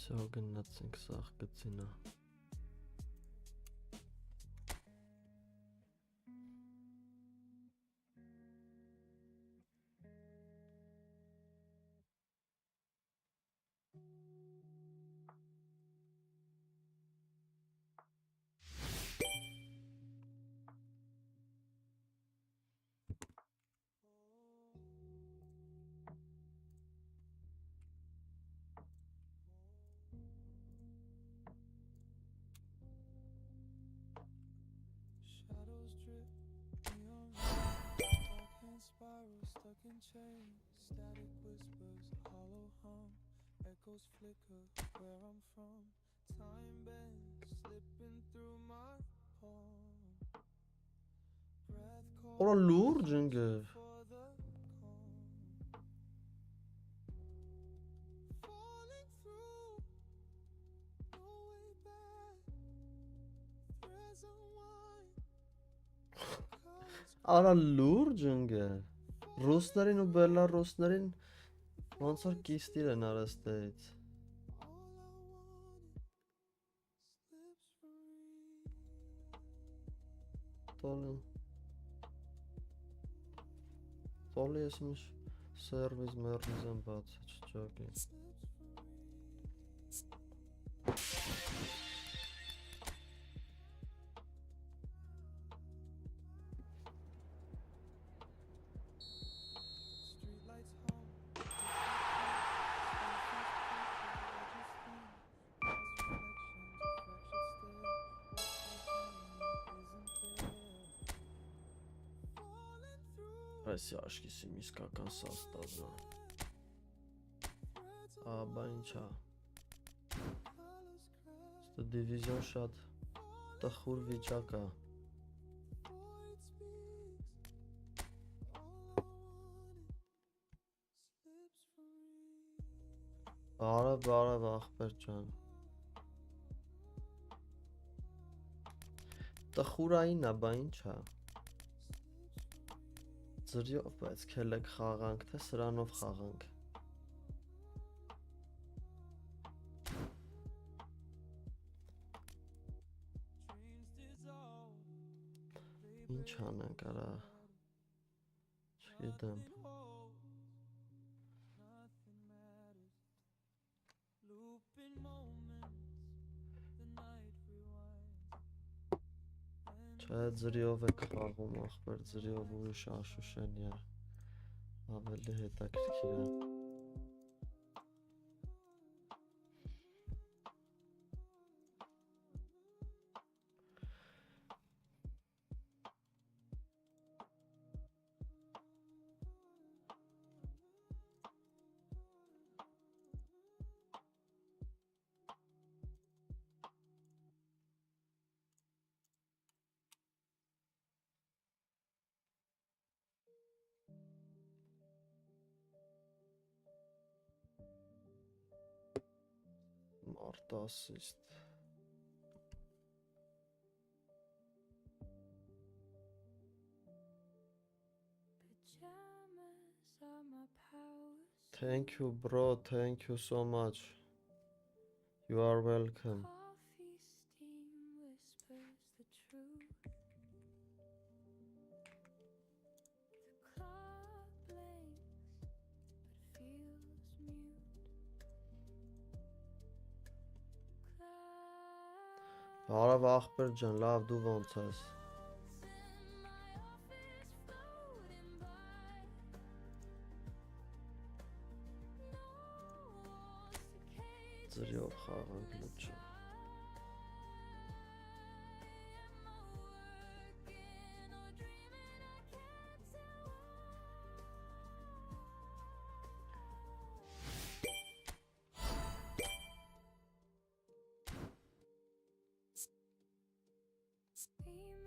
Всё գնացինք սաղ գծինա Shadows drip, neon dark hand spiral stuck in chains. Static whispers, hollow hum, echoes flicker where I'm from. Time bends, slipping through my palm. Breath Ora cold լուրջ ընկեր for the calm. Falling through, no way back. Threads unwind. Արա լուրջ ընկեր Ռուսներին ու բելարուսներին ոնց որ կիստիր են արստեից Տոլի ես միշ սերվիզ մերվիզ եմ բաց չճակի Streetlights hum. Այս աշկիսի իսկական սաստավն է Աբա ինչա Ստը դիվիզիոն շատ տխուր վիճակ է Բարև ախպեր ջան Տխուրային է, բա ինչա Ձրյով բայց քելեք խաղանք, թե սրանով խաղանք Ինչ անենք արա Չգիտեմ Looping moments, the night rewinds. Չէ ձրյով եք խաղում ախպեր ձրյով ուրիշ աշուշեն է ավելի հետաքրքիր է Արտասիստ Pajamas are my powers. Thank you bro, thank you so much You are welcome Coffee steam whispers the truth. The clock blinks, but feels mute. Բարև ախպեր ջան, լավ դու ոնց ես Clouds in my office floating by. No walls to cage Ձրյով խաղանք լուչը am I working or dreaming? I can't tell.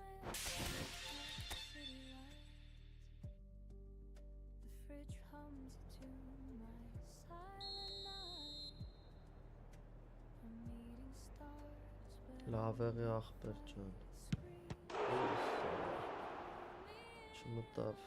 Email city lights. The fridge hums to my silent night. I'm meeting stars, but Լավ եղի ախպեր ջան Չմտավ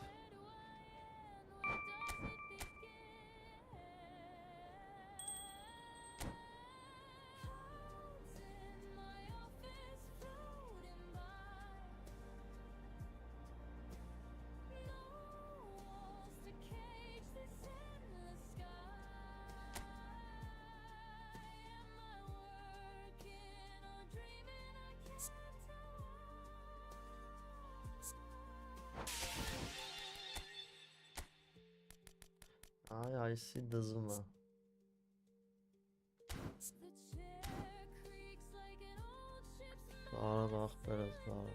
Ay aysi dızıma. Zara bak biraz zara.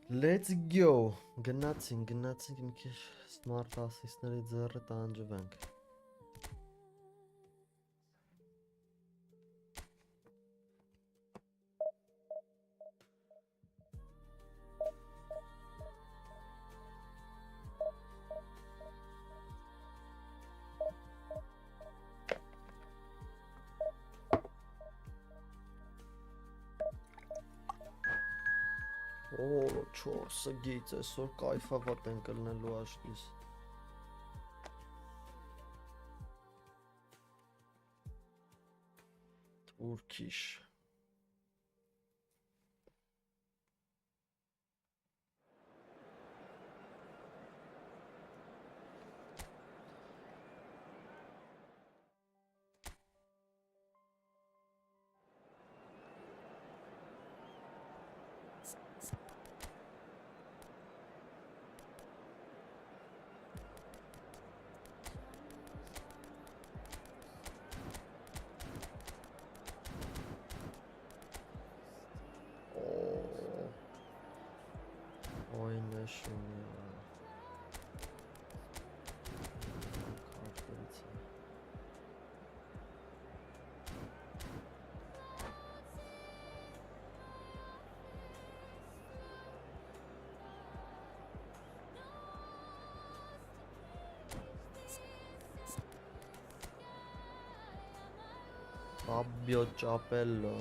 Let's go. Գնացինք մի քիչ smart assist-ների ձեռը տանջվենք. Օ, 4-ը գից այսօր կայֆավատ ենք ելնելու աշտիս. Turkish. Oy ne şunu ya. Kartları için. Fabio Capello.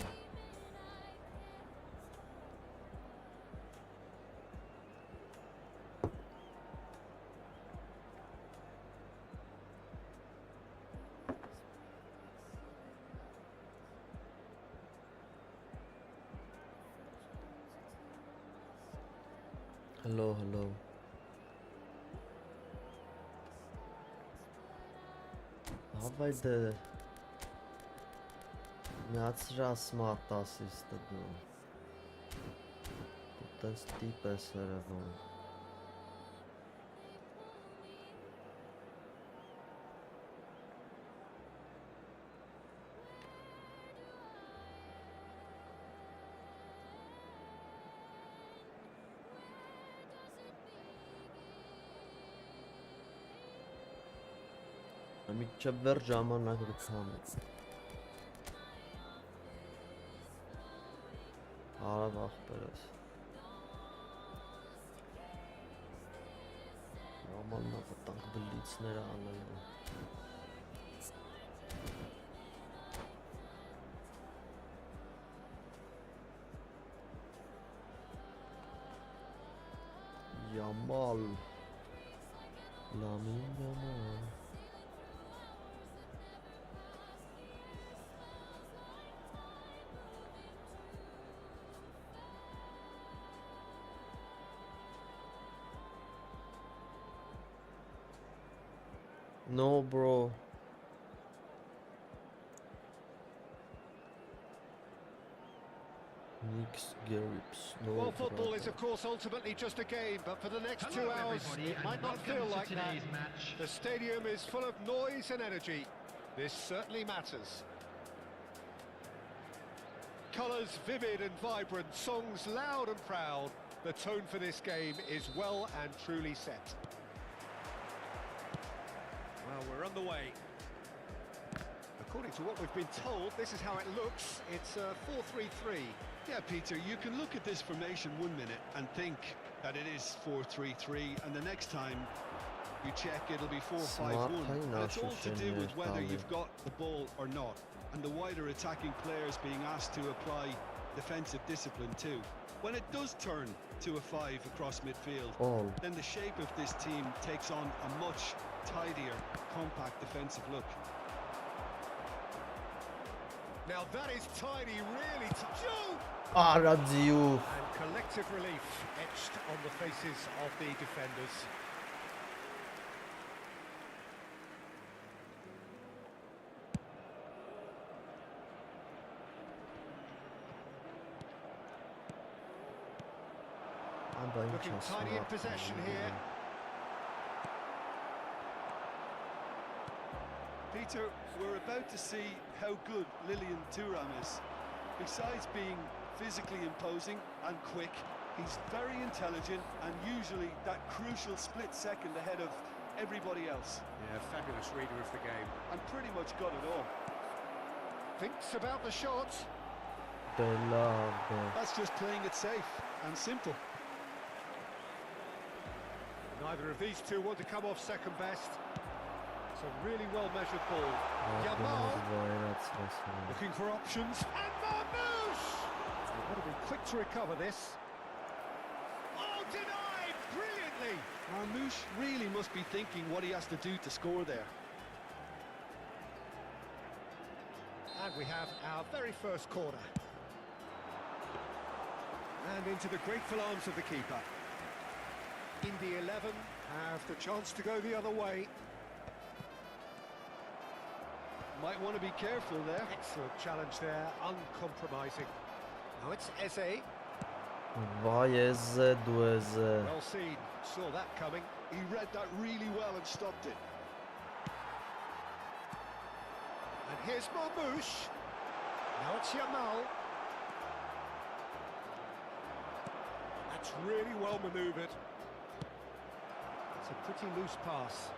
Hello, hello. Havaydı. Miatsra smart assist du. Ten stipes serevon. Մինչև ժամանակ գտամ։ Արավ ախպերս։ Ժամանակ տանք բլիցները անելու։ Yamal Lamin Yamal No, bro. Nick's Garrips. No, Well, football brother. is, of course, ultimately just a game, but for the next 2 hours, it might not feel like that. Match. The stadium is full of noise and energy. This certainly matters. Colours vivid and vibrant, songs loud and proud. The tone for this game is well and truly set. Well, we're underway. According to what we've been told, this is how it looks. It's a 4-3-3. Yeah, Peter, you can look at this formation 1 minute and think that it is 4-3-3, and the next time you check, it'll be 4-5-1. But it's all to do with whether you've got the ball or not, and the wider attacking players being asked to apply defensive discipline too. When it does turn to a 5 across midfield, then the shape of this team takes on a much tidier, compact defensive look. Now that is tidy, really. Aradziu. And collective relief etched on the faces of the defenders. Looking tiny in possession here. Peter, we're about to see how good Lilian Thuram is. Besides being physically imposing and quick, he's very intelligent and usually that crucial split second ahead of everybody else. Yeah, fabulous reader of the game. And pretty much got it all. Thinks about the shot. That's just playing it safe and simple. Neither of these two want to come off second best. It's a really well-measured ball. Yamal looking for options. And Marmouche! They've got to be quick to recover this. Oh, denied! Brilliantly! Marmouche really must be thinking what he has to do to score there. And we have our very first corner. And into the grateful arms of the keeper. Indy 11 have the chance to go the other way. Might want to be careful there. Excellent challenge there, uncompromising. Now it's Eze. Well seen, saw that coming. He read that really well and stopped it. And here's Marmouche. Now it's Yamal. That's really well manoeuvred. It's a pretty loose pass.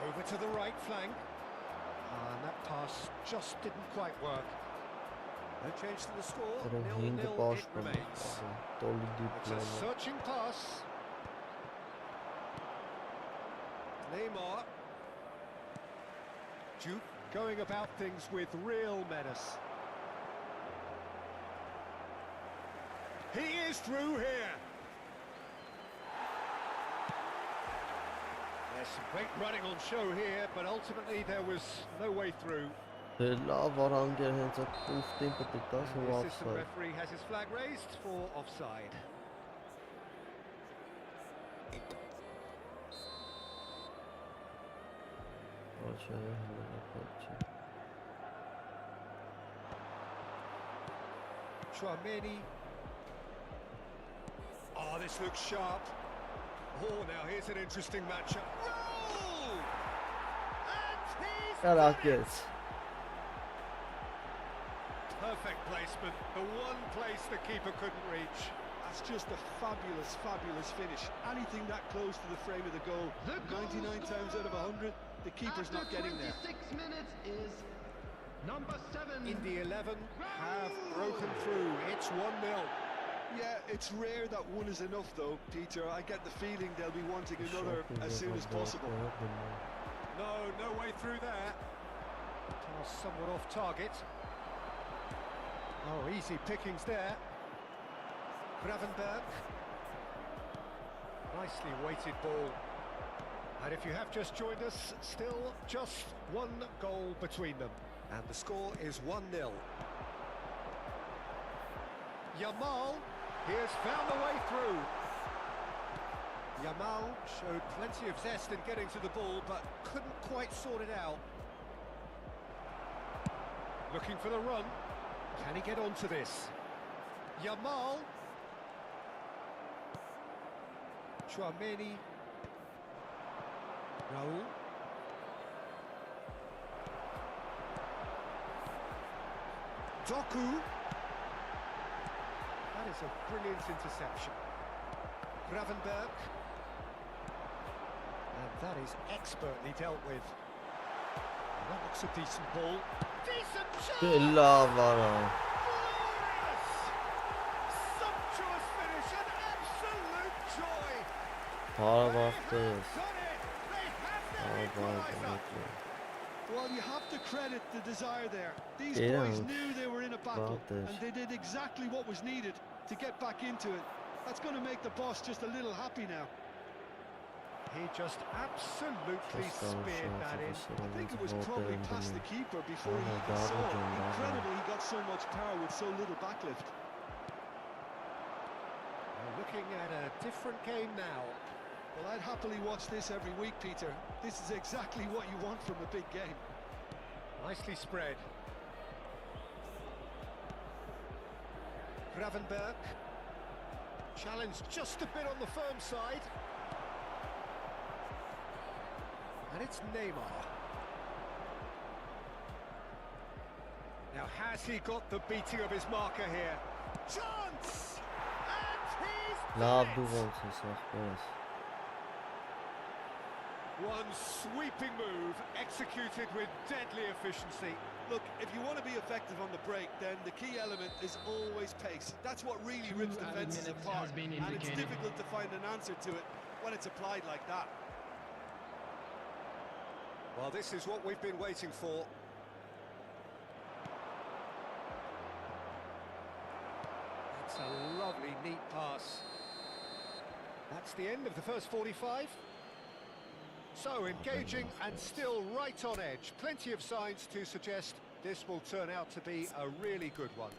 Over to the right flank. And that pass just didn't quite work. No change to the score. 0-0 it remains. It's a searching pass. Neymar. Duke going about things with real menace. He is through here. There's some great running on show here, but ultimately there was no way through. The assistant referee has his flag raised for offside. Chouameni. Oh, this looks sharp. Oh, now here's an interesting matchup. Roll! And he's done it! Perfect placement. The one place the keeper couldn't reach. That's just a fabulous, fabulous finish. Anything that close to the frame of the goal, 99 times out of 100, the keeper's not getting there. 26 minutes is number 7. Indy 11 have broken through. It's 1-0. Yeah, it's rare that one is enough though, Peter. I get the feeling they'll be wanting another as soon as possible. No way through there. Pass somewhat off target. Oh, easy pickings there. Gravenberg. Nicely weighted ball. And if you have just joined us, still just one goal between them. And the score is 1-0. Yamal, he has found the way through. Yamal showed plenty of zest in getting to the ball, but couldn't quite sort it out. Looking for the run. Can he get onto this? Yamal. Chouameni. Raul. Doku. That is a brilliant interception. Gravenberg. And that is expertly dealt with. And that looks a decent ball. Decent shot! Glorious! Sumptuous finish, an absolute joy! They have done it! They have their equaliser! Well, you have to credit the desire there. These boys knew they were in a battle, and they did exactly what was needed to get back into it. That's going to make the boss just a little happy now. He just absolutely speared that in. I think it was probably past the keeper before he even saw it. Incredible he got so much power with so little backlift. We're looking at a different game now. Well, I'd happily watch this every week, Peter. This is exactly what you want from a big game. Nicely spread. Gravenberg. Challenge just a bit on the firm side. And it's Neymar. Now, has he got the beating of his marker here? Chance! And he's Love done du it! wolltest auch das. One sweeping move, executed with deadly efficiency. Look, if you want to be effective on the break, then the key element is always pace. That's what really rips defences apart, and it's difficult to find an answer to it when it's applied like that. Well, this is what we've been waiting for. That's a lovely, neat pass. That's the end of the first 45. So engaging and still right on edge. Plenty of signs to suggest this will turn out to be a really good one.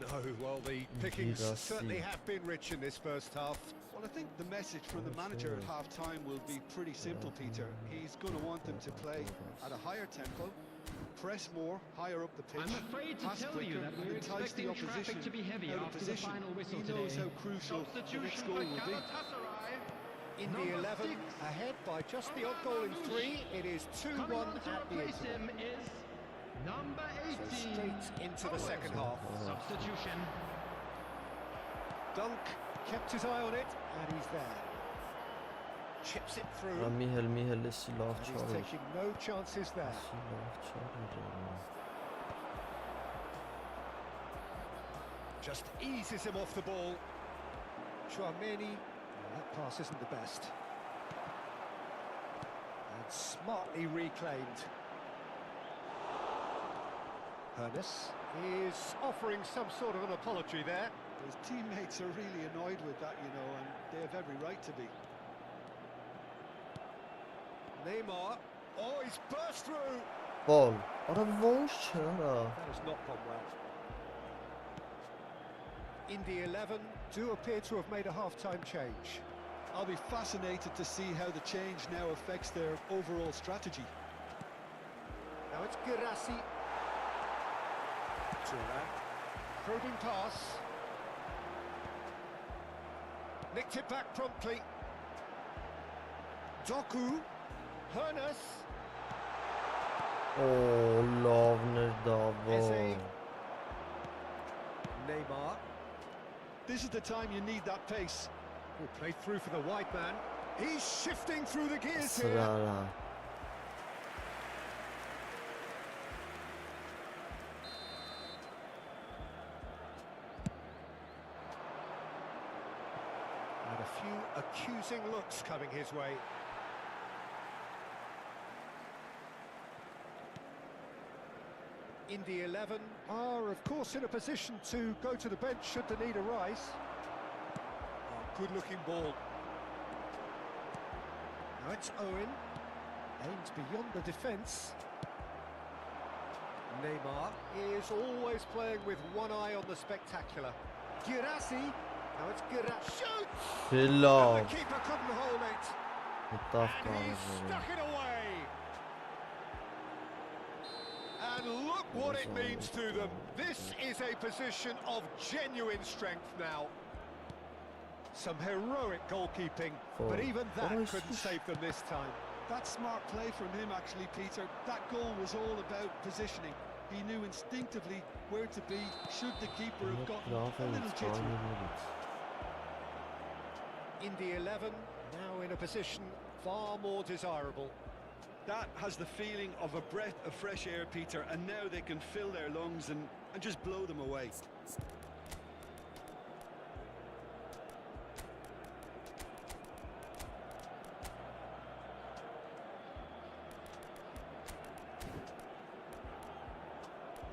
No, well, the pickings certainly have been rich in this first half. Well, I think the message from the manager at half-time will be pretty simple, Peter. He's going to want them to play at a higher tempo, press more, higher up the pitch. I'm afraid to pass tell quicker, you that we're and entice the expecting opposition traffic to be heavy out of after the position. final whistle He knows today. how crucial the next goal will be. In the 11, ahead by just the odd goal in 3, it is 2-1 at the Replace him interval. is number So 18. straight into the second half. Substitution. Dunk kept his eye on it, and he's there. Chips it through, Michel silah and he's çalır. taking no chances there. Silah çalır. Just eases him off the ball. Chouameni, that pass isn't the best. And smartly reclaimed. Hernes is offering some sort of an apology there. His teammates are really annoyed with that, you know, and they have every right to be. Neymar, oh, he's burst through. Ball. Ara boş çara. That has not gone well. In the 11, do appear to have made a half-time change. I'll be fascinated to see how the change now affects their overall strategy. Now it's Girassi. Turan. Probing pass. Nicked it back promptly. Doku. Hernes. Oh, lovner Davo. Eze. Neymar. This is the time you need that pace. Oh, played through for the wide man. He's shifting through the gears here. Sırala. And a few accusing looks coming his way. In the 11 are, of course, in a position to go to the bench should the need arise. Oh, good-looking ball. Now it's Owen. Aims beyond the defence. Neymar is always playing with one eye on the spectacular. Girassi. Now it's Girassi. Shoots! Helal. And the keeper couldn't hold it. Mutlaq And he's kaldı. stuck it away. And look what it means to them. This is a position of genuine strength now. Some heroic goalkeeping, but even that couldn't save them this time. That's smart play from him, actually, Peter. That goal was all about positioning. He knew instinctively where to be, should the keeper have gotten a little jittery. In the 11, now in a position far more desirable. That has the feeling of a breath of fresh air, Peter, and now they can fill their lungs and just blow them away.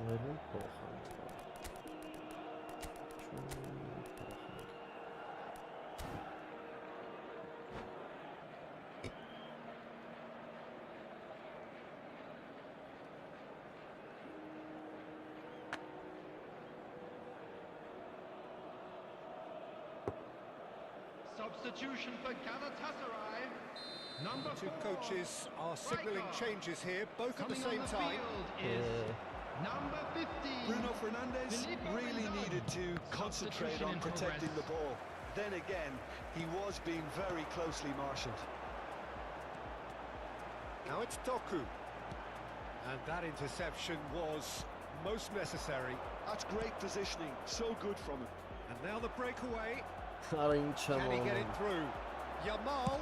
Verin korkan. Substitution for Galatasaray. Number Two 4. coaches are signalling Striker. changes here, both at the Coming same on the time. field is Number 15. Bruno Fernandes really needed to concentrate on protecting the ball. Then again, he was being very closely marshalled. Now it's Doku. And that interception was most necessary. That's great positioning, so good from him. And now the breakaway. Արա ինչ եմ Can he get անում։ it through? Yamal,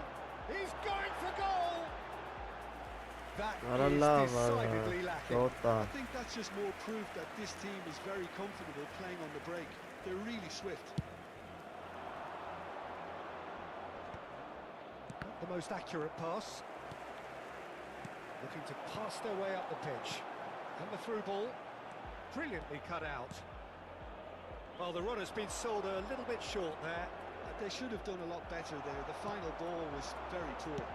he's going for goal! That Արա is լավ, decidedly lacking. Գոտա։ I think that's just more proof that this team is very comfortable playing on the break. They're really swift. Not the most accurate pass. Looking to pass their way up the pitch. And the through ball, brilliantly cut out. Well, the run has been sold a little bit short there. They should have done a lot better there. The final ball was very poor.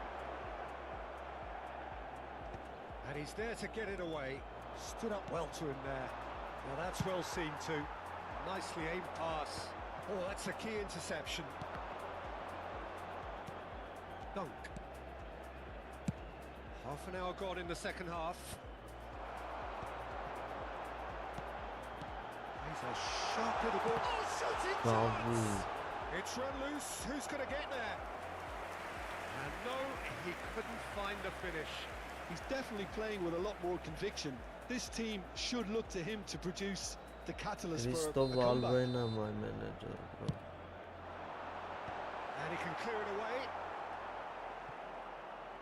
And he's there to get it away. Stood up well to him there. Now that's well seen too. Nicely aimed pass. Oh, that's a key interception. Dunk. Half an hour gone in the second half. He's a sharp little ball. Oh, shooting chance! It's run loose. Who's going to get there? And no, he couldn't find the finish. He's definitely playing with a lot more conviction. This team should look to him to produce the catalyst for a comeback. My manager, bro. And he can clear it away.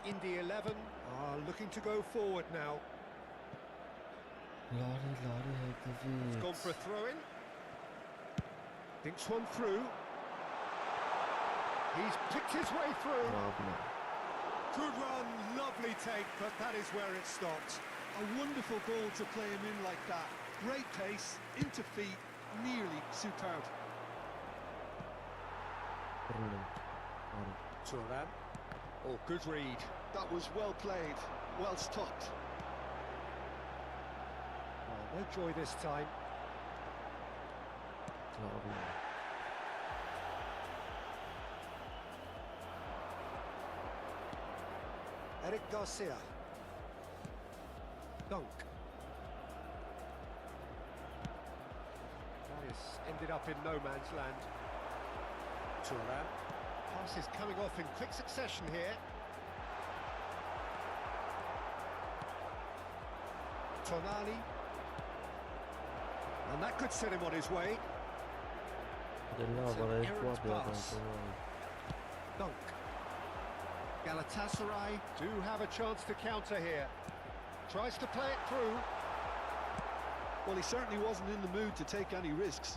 Indy 11 are looking to go forward now. He's gone for a throw-in. Dinks one through. He's picked his way through. Good run, lovely take, but that is where it stopped. A wonderful ball to play him in like that. Great pace, into feet, nearly superb. Turan. Oh, good read. That was well played, well stopped. Oh, no joy this time. Eric Garcia. Dunk. That has ended up in no man's land. Turan. Pass is coming off in quick succession here. Tonali. And that could set him on his way. Errant pass. Dunk. Galatasaray do have a chance to counter here. Tries to play it through. Well, he certainly wasn't in the mood to take any risks.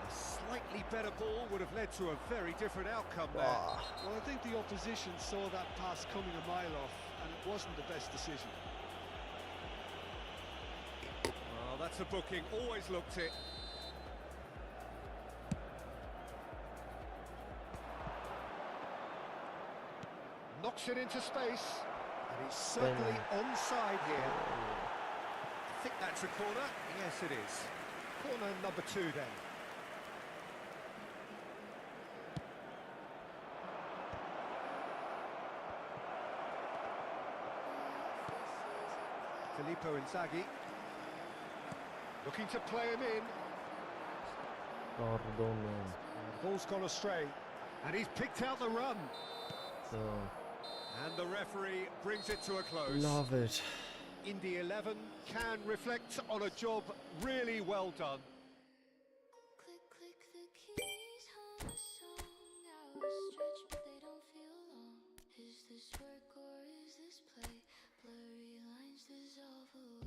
A slightly better ball would have led to a very different outcome there. Well, I think the opposition saw that pass coming a mile off, and it wasn't the best decision. Well, that's a booking. Always looked it. Knocks it into space, and he's certainly onside here. I think that's a corner. Yes, it is. Corner number 2 then. Filippo Inzaghi looking to play him in. The ball's gone astray, and he's picked out the run. And the referee brings it to a close. Love it. Indy 11 can reflect on a job really well done. Click, click the keys, hum a song. Hours stretch, but they don't feel long. Is this work or is this play? Blurry lines dissolve away.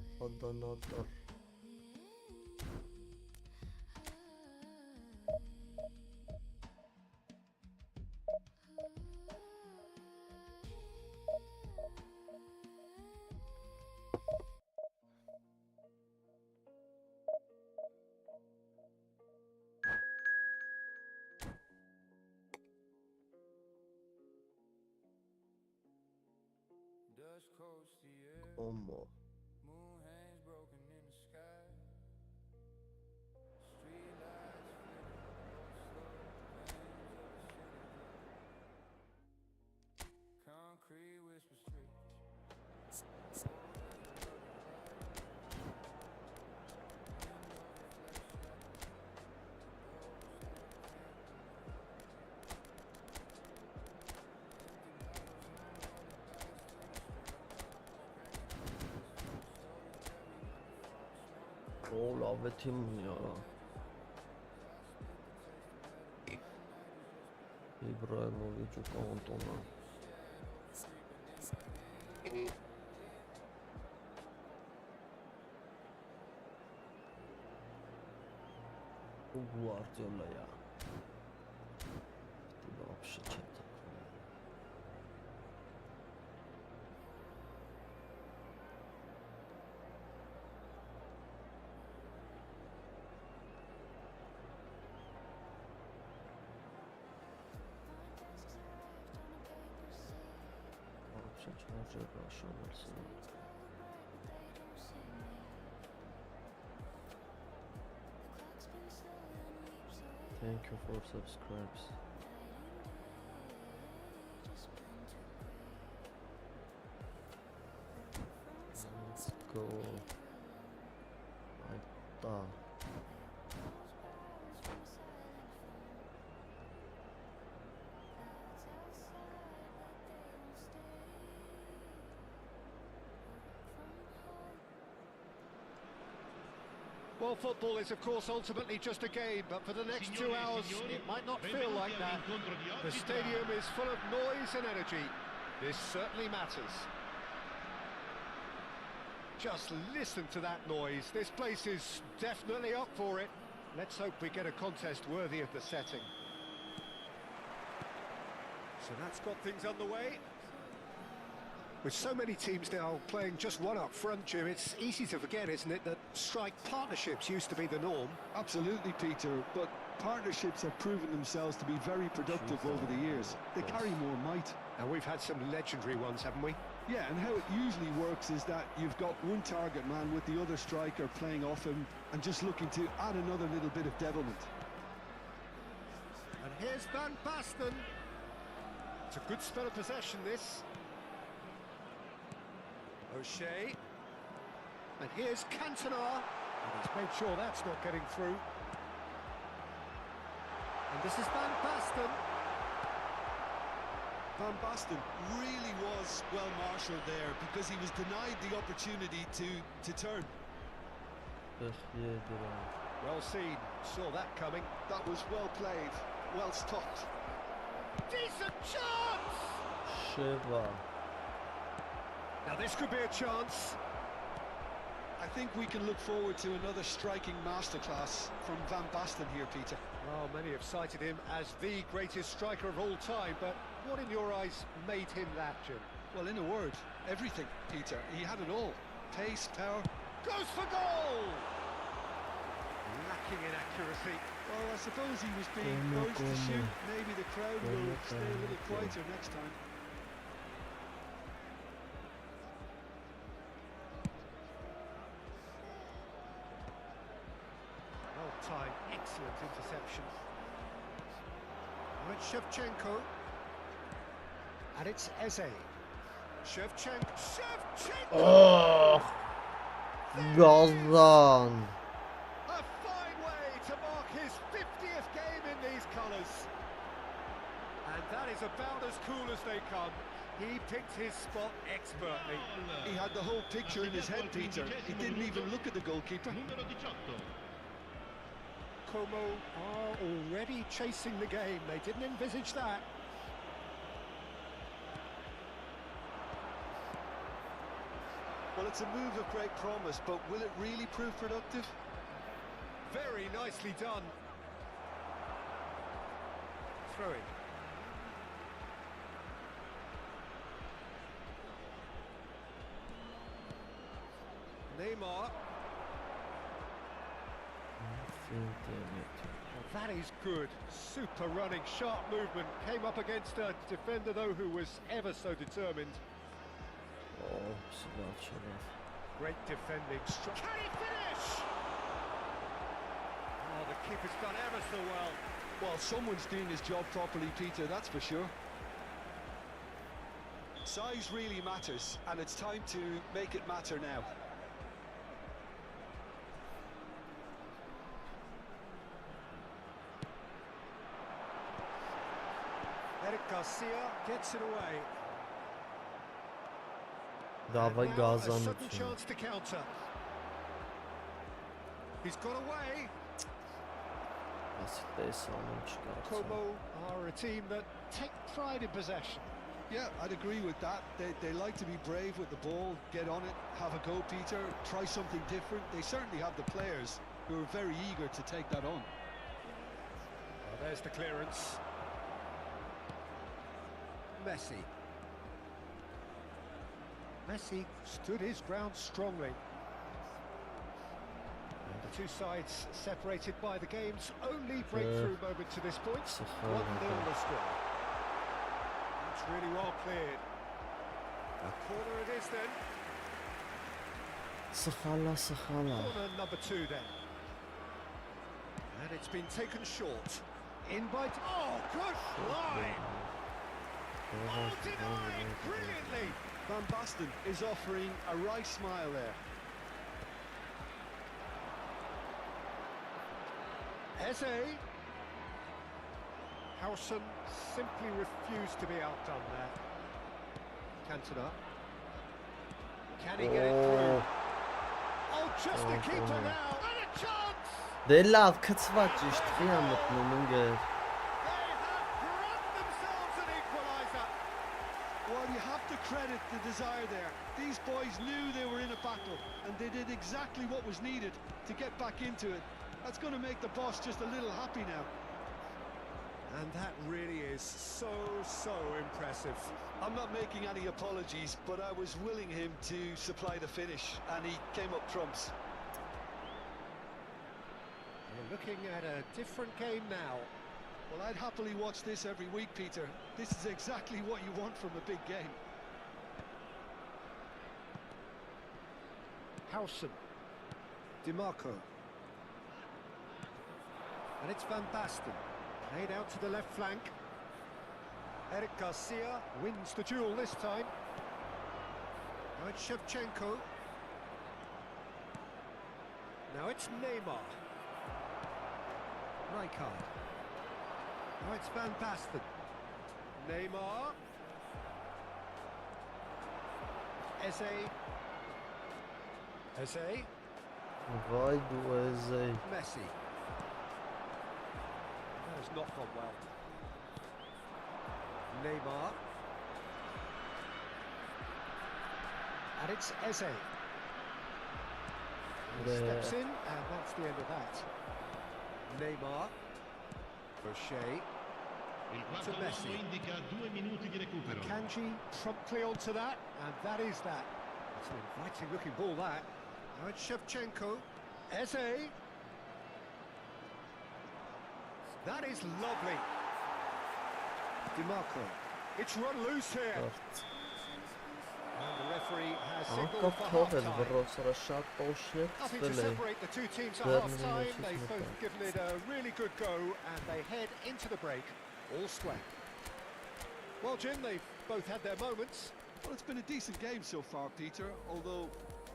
Dust coats the air, Omo. moon hangs broken in the sky. Street lights flicker, slow winds of the city. Concrete whispers straight. Davetim ya. İbrahimovic u Cantona. Guardiola ya. Ты вообще что такое? Вообще что ошибался? Thank you for subscribes. Let's go. Айта. Well, football is of course ultimately just a game, but for the next 2 hours it might not feel like that. The stadium is full of noise and energy. This certainly matters. Just listen to that noise. This place is definitely up for it. Let's hope we get a contest worthy of the setting. So that's got things underway. With so many teams now playing just one up front, Jim, it's easy to forget, isn't it, that strike partnerships used to be the norm. Absolutely, Peter, but partnerships have proven themselves to be very productive over the years. They carry more might. And we've had some legendary ones, haven't we? Yeah, and how it usually works is that you've got one target man with the other striker playing off him and just looking to add another little bit of devilment. And here's Van Basten. It's a good spell of possession, this. O'Shea. And here's Cantona. And he's made sure that's not getting through. And this is Van Basten. Van Basten really was well marshalled there because he was denied the opportunity to turn. Well seen, saw that coming. That was well played, well stopped. Decent chance! Sheva. Now this could be a chance. I think we can look forward to another striking masterclass from Van Basten here, Peter. Well, many have cited him as the greatest striker of all time, but what in your eyes made him that, Jim? Well, in a word, everything, Peter. He had it all. Pace, power. Goes for goal! Lacking in accuracy. Well, I suppose he was being forced to shoot. Maybe the crowd will stay a little quieter next time. Well-timed, excellent interception. Now it's Shevchenko. And it's Eze. Shevchenko! Oh! Gazan! A fine way to mark his 50th game in these colours. And that is about as cool as they come. He picked his spot expertly. He had the whole picture in his head, Peter. He didn't even look at the goalkeeper. Como are already chasing the game. They didn't envisage that. Well, it's a move of great promise, but will it really prove productive? Very nicely done. Throw it. Neymar. Well, that is good. Super running, sharp movement. Came up against a defender, though, who was ever so determined. Oh, Slavchenov. Great defending. Can he finish? Oh, the keeper's done ever so well. Well, someone's doing his job properly, Peter, that's for sure. Size really matters, and it's time to make it matter now. Eric Garcia gets it away. Давай Now a Gazan sudden için. chance to counter. He's got away. Como are a team that take pride in possession. Yeah, I'd agree with that. They like to be brave with the ball, get on it, have a go, Peter, try something different. They certainly have the players who are very eager to take that on. Well, there's the clearance. Messi. Messi stood his ground strongly. The two sides separated by the game's only breakthrough moment to this point. 1-0 the score. It's really well cleared. A corner it is then. Corner number 2 then. And it's been taken short. In by... Oh, good line! Oh, denied brilliantly! Van Basten is offering a right smile there. Eze. Howson simply refused to be outdone there. Cantona. Can he get it through? Oh, just the keeper now! And a chance! Դե լավ, քծված ճիշտ չի ամտնում ընկեր։ They have grabbed themselves an equaliser. Well, you have to credit the desire there. These boys knew they were in a battle, and they did exactly what was needed to get back into it. That's going to make the boss just a little happy now. And that really is so impressive. I'm not making any apologies, but I was willing him to supply the finish, and he came up trumps. We're looking at a different game now. Well, I'd happily watch this every week, Peter. This is exactly what you want from a big game. Howson. DiMarco. And it's Van Basten. Played out to the left flank. Eric Garcia wins the duel this time. Now it's Shevchenko. Now it's Neymar. Rijkaard. Now it's Van Basten. Neymar. Eze. Eze. Vai do Eze. Messi. That has not gone well. Neymar. And it's Eze. He steps in, and that's the end of that. Neymar. Boucher. To Messi. Kanji promptly onto that, and that is that. It's an inviting looking ball, that. Now it's Shevchenko. Eze. That is lovely. DiMarco. It's run loose here. And the referee has signalled for half-time. Nothing to separate the two teams at half-time. They've both given it a really good go, and they head into the break all square. Well, Jim, they've both had their moments. Well, it's been a decent game so far, Peter, although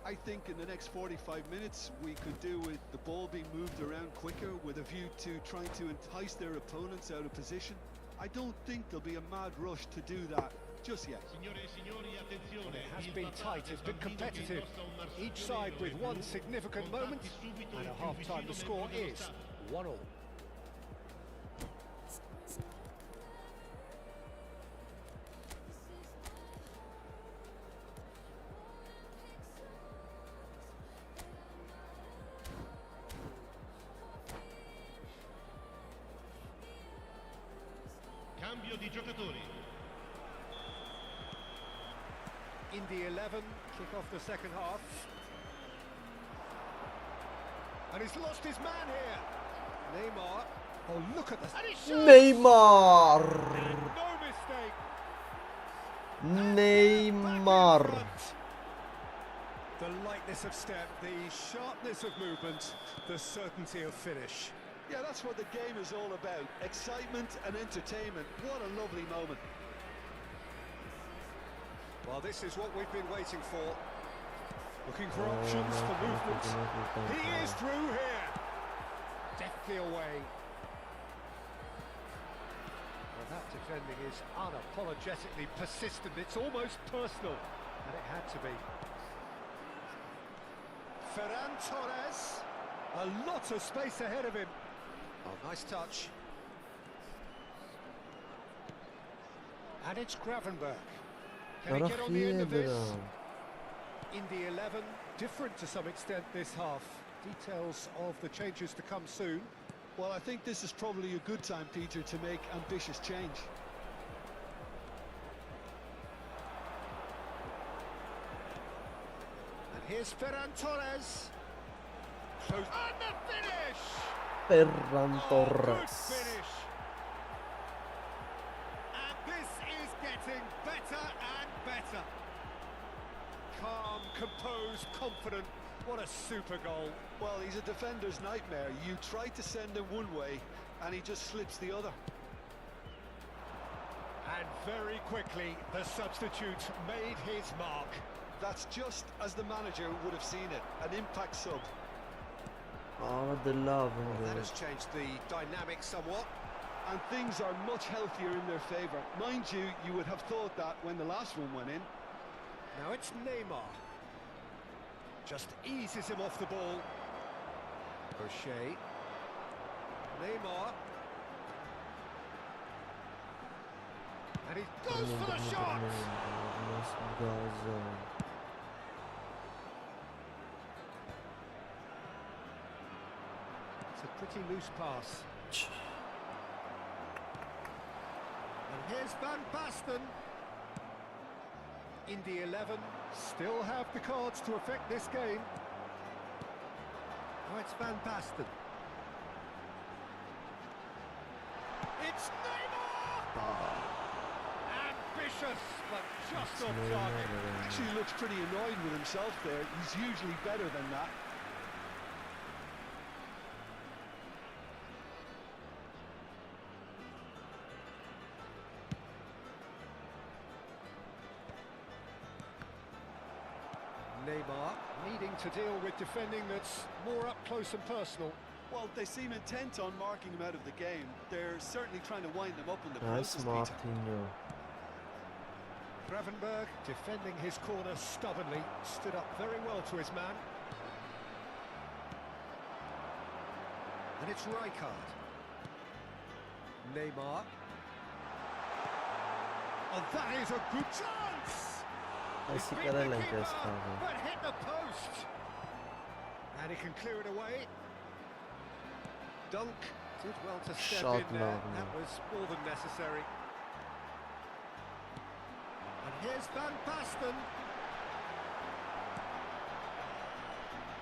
I think in the next 45 minutes we could do with the ball being moved around quicker with a view to trying to entice their opponents out of position. I don't think there'll be a mad rush to do that just yet. It has been tight, it's been competitive. Each side with one significant moment, and at half-time the score is 1-1. Cambio di giocatori. In the 11, kick off the second half. And he's lost his man here. Neymar. Oh, look at this. And he shoots! Neymar! No mistake. Neymar! The lightness of step, the sharpness of movement, the certainty of finish. Yeah, that's what the game is all about. Excitement and entertainment. What a lovely moment. Well, this is what we've been waiting for. Looking for options for movement. He is through here. Deftly away. Well, that defending is unapologetically persistent. It's almost personal. And it had to be. Ferran Torres. A lot of space ahead of him. Oh, nice touch. And it's Gravenberg. Can he get on the end of this? In the 11, different to some extent this half. Details of the changes to come soon. Well, I think this is probably a good time, Peter, to make ambitious change. And here's Ferran Torres. Close. And the finish! Ferran Oh, Torres. good finish. And this is getting better and better. Calm, composed, confident. What a super goal. Well, he's a defender's nightmare. You try to send him one way, and he just slips the other. And very quickly, the substitute made his mark. That's just as the manager would have seen it, an impact sub. Oh, the love. That has changed the dynamic somewhat. And things are much healthier in their favour. Mind you, you would have thought that when the last one went in. Now it's Neymar. Just eases him off the ball. O'Shea. Neymar. And he goes for the shot! It's a pretty loose pass. And here's Van Basten. In the 11, still have the cards to affect this game. Now it's Van Basten. It's Neymar! Ambitious, but just off target. Actually looks pretty annoyed with himself there. He's usually better than that. Neymar needing to deal with defending that's more up close and personal. Well, they seem intent on marking him out of the game. They're certainly trying to wind him up in the Nice process, Martinho. Gravenberg defending his corner stubbornly, stood up very well to his man. And it's Rijkaard. Neymar. Oh, that is a good chance! It's Así beat que the era keeper, la but hit the post. And he can clear it away. Dunk did well to step Shot in there. now. That was more than necessary. And here's Van Basten.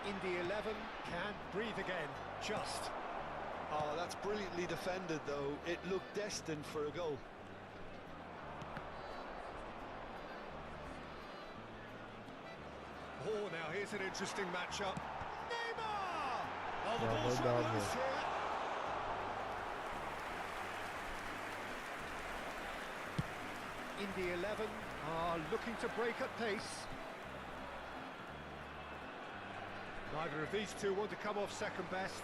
In the 11, can breathe again. Just. Oh, that's brilliantly defended, though. It looked destined for a goal. Oh, now here's an interesting matchup. Neymar! Oh, the Bravo, ball's run bravo. loose here. In the 11 are looking to break at pace. Neither of these two want to come off second best.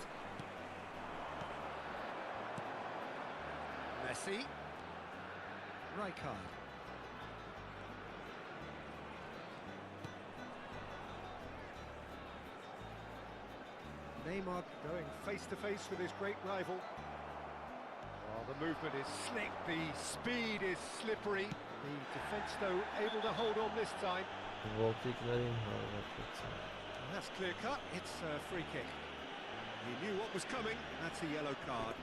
Messi. Rijkaard. Neymar going face-to-face with his great rival. Oh, the movement is slick, the speed is slippery. The defence, though, able to hold on this time. Voltiklerin hareket. And that's clear cut, it's a free kick. He knew what was coming, that's a yellow card.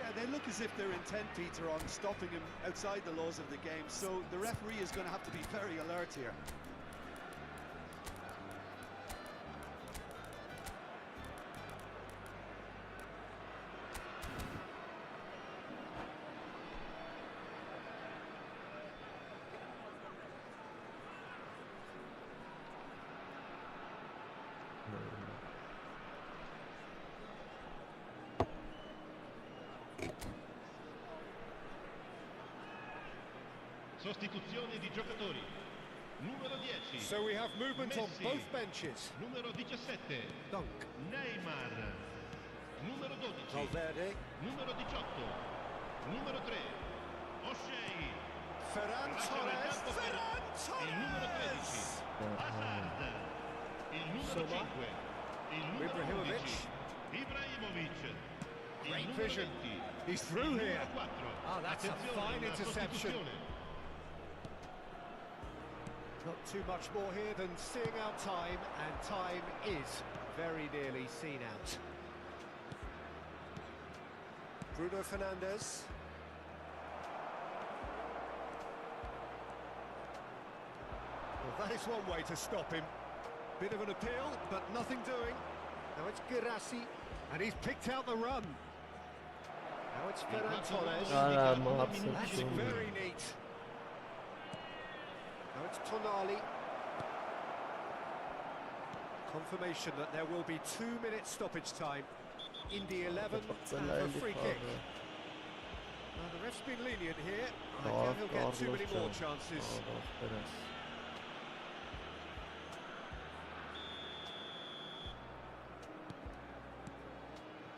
Yeah, they look as if they're intent, Peter, on stopping him outside the laws of the game, so the referee is going to have to be very alert here. Sostituzione di giocatori. Numero 10. So we have movement on Messi. both benches. Numero 17. Dunk. Neymar. Numero 12. Valverde. Numero 18. Numero 3. O'Shea. Ferran Torres. Ferran Il numero 13. Torres! Hazard. Il numero Soma. 5. Il numero Ibrahimovic. 11. Ibrahimovic. Il Great numero vision. 20. He's through Il here. numero 4. Oh, that's a Attenzione, fine una interception. sostituzione. Not too much more here than seeing out time, and time is very nearly seen out. Bruno Fernandes. Well, that is one way to stop him. Bit of an appeal, but nothing doing. Now it's Girassi, and he's picked out the run. Now it's Ferran Torres. That's very neat. Now it's Tonali. Confirmation that there will be 2 minutes stoppage time in the 11 and a free kick. Now the ref's been lenient here. I doubt he'll get too many more chances.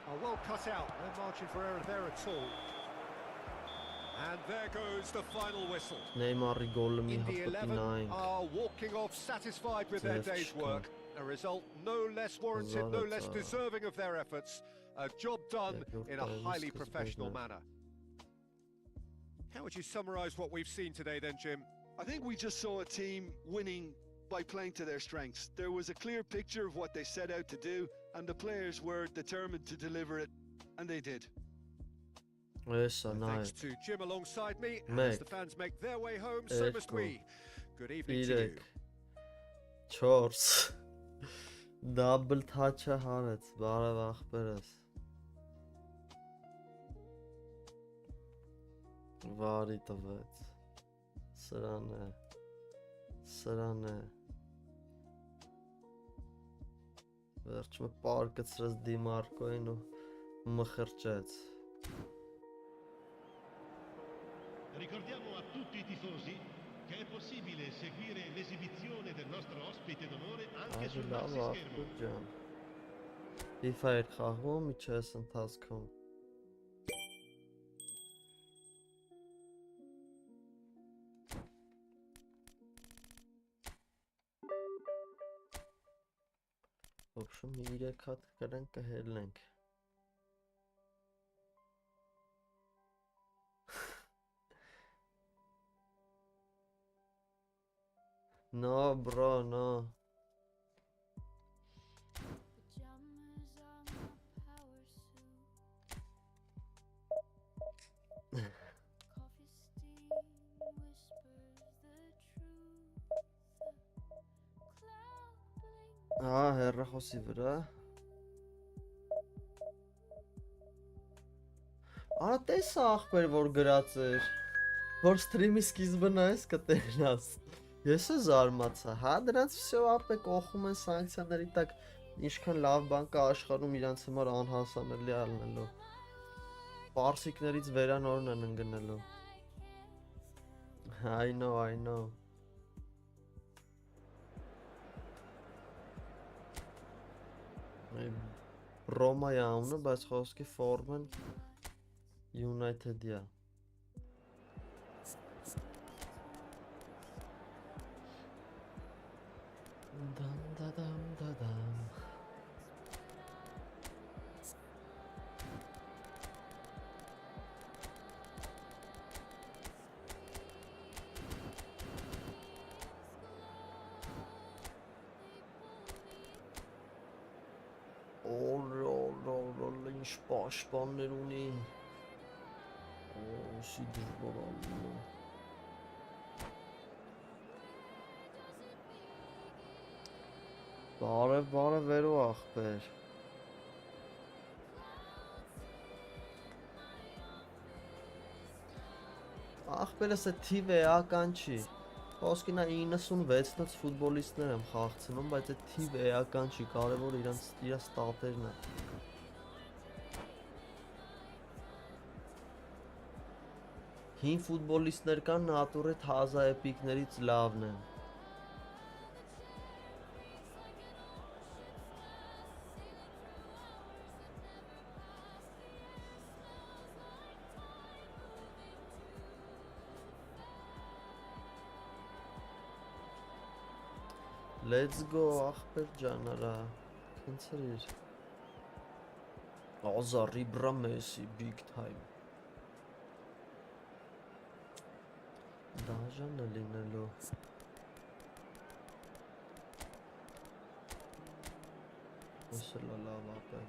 Oh, well cut out. No margin for error there at all. And there goes the final whistle. Neymar golü In the 11 59. are walking off satisfied with their day's work. A result no less warranted, no less deserving of their efforts. A job done in a highly professional manner. How would you summarise what we've seen today then, Jim? I think we just saw a team winning by playing to their strengths. There was a clear picture of what they set out to do, and the players were determined to deliver it, and they did. Thanks to Jim alongside me, and as the fans make their way home, so must we. Good evening to you. 4 Double touch-ը հանեց, բարև ախպերս։ Վարի տվեց։ Սրան է։ Սրան է։ Վերջում պարկեցրեց Դիմարկոին ու մխրճեց։ Ricordiamo a tutti i tifosi che è possibile seguire l'esibizione del nostro ospite d'onore anche sul maxi schermo. FIFA էր խաղում իջես ընթացքում։ В общем, 3 հատ կրենք կհելնենք։ No, bro, no. Pajamas are my power suit. Coffee steam whispers the truth. Cloud blink. Հեռախոսի վրա։ Արա տեսա ախպեր որ գրած էր, որ սթրիմի սկիզբը նայես կտերնաս։ Ես է զարմացա, հա դրանց всё ապե կողում են սանկցիաների տակ ինչքան լավ բան կա աշխարհում իրանց համար անհասանելի ալնելու։ Պարսիկներից վերանորն են ընկնելու։ I know. Ռոմայի անունը, բայց խոսքի ֆորմեն United-յա։ Dam. Ինչ պաշտպաններ ունի։ Սի դժվար ալնում է։ Բարև վերու ախպեր։ Ախպերս է թիվ էական չի։ Խոսքի նա 96-նոց ֆուտբոլիստներ եմ խաղցնում, բայց այդ թիվ էական չի, կարևոր իրանց ստատերն է։ Հին ֆուտբոլիստներ կան նատուրի թազա էպիկներից լավն են։ Let's go ախպեր ջան արա, քնցրիր։ Azari bra Messi big time. Դաժան է լինելու։ Ոսը լավ ապեր։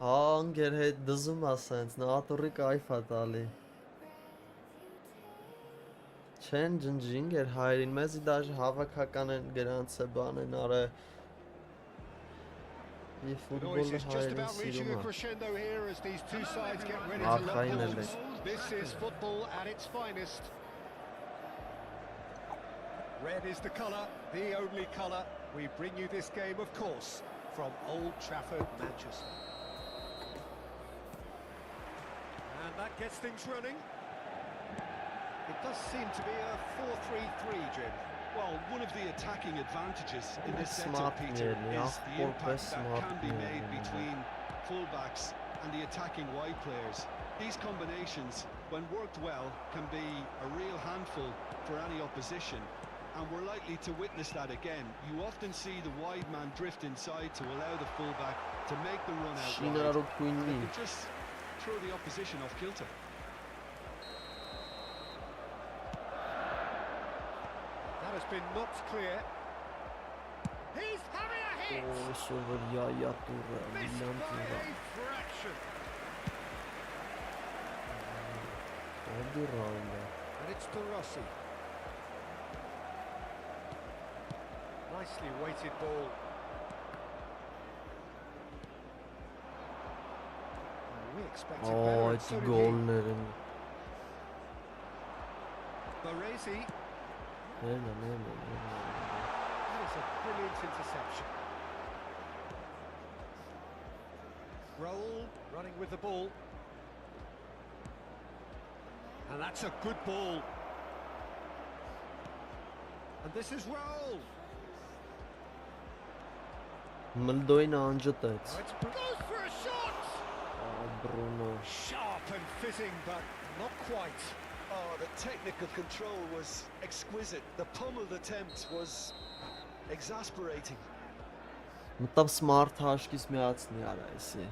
Անգեր հետ դզում ասենց, նատորի կայֆ է տալի։ Չեն ջնջինգեր հայրին, մեզի դաժ հավաքական են գրանց է բան են արը։ eFootball-ը հայրին սիրում է։ Ախային էլ է։ This is football at its finest. Red is the colour, the only colour. We bring you this game, of course, from Old Trafford, Manchester. And that gets things running. It does seem to be a 4-3-3, Jim. Well, one of the attacking advantages in this Smart setup, Peter, nearly, is the impact that smart can be made nearly. between fullbacks and the attacking wide players. These combinations, when worked well, can be a real handful for any opposition, and we're likely to witness that again. You often see the wide man drift inside to allow the fullback to make the run out wide, and it can just throw the opposition off kilter. That has been knocked clear. He's having a hit! Missed by a fraction. And it's De Rossi. Nicely weighted ball. We expected better, and so did he. Baresi. That is a brilliant interception. Roll, running with the ball. And that's a good ball. And this is Roll. Մլդոյն անջտեց։ Goes for a shot! Bruno. Sharp and fitting, but not quite. Oh, the technical control was exquisite. The pummeled attempt was exasperating. Մտավ smart հաշկից միացնի արա էսի։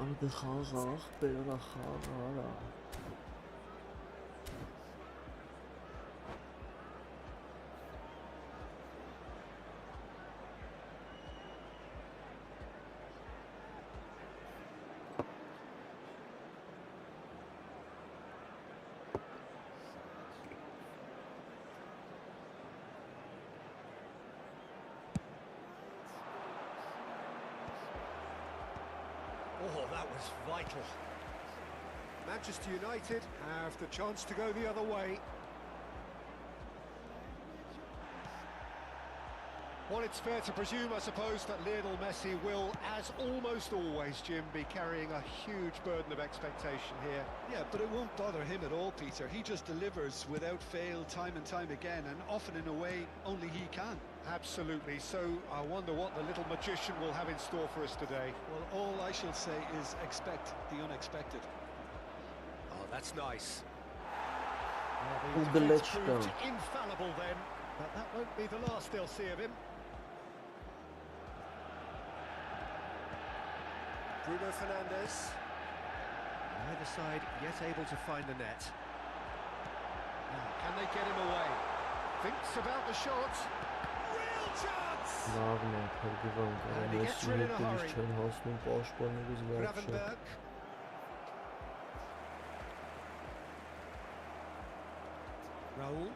Ալը խաղաղ, բերա խաղարա։ Oh, that was vital. Manchester United have the chance to go the other way. Well, it's fair to presume, I suppose, that Lionel Messi will, as almost always, Jim, be carrying a huge burden of expectation here. Yeah, but it won't bother him at all, Peter. He just delivers without fail time and time again, and often in a way only he can. Absolutely. So I wonder what the little magician will have in store for us today. Well, all I shall say is expect the unexpected. Oh, that's nice. Who The the defence ledge proved down? infallible then, but that won't be the last they'll see of him. Bruno Fernandes. Neither side yet able to find the net. Now, can they get him away? Thinks about the shot. Real chance! Լավն է, փրկվան And he gets rid in a hurry. չեն հասնում պաշտպանելուց վերջը։ Gravenberg. Raul.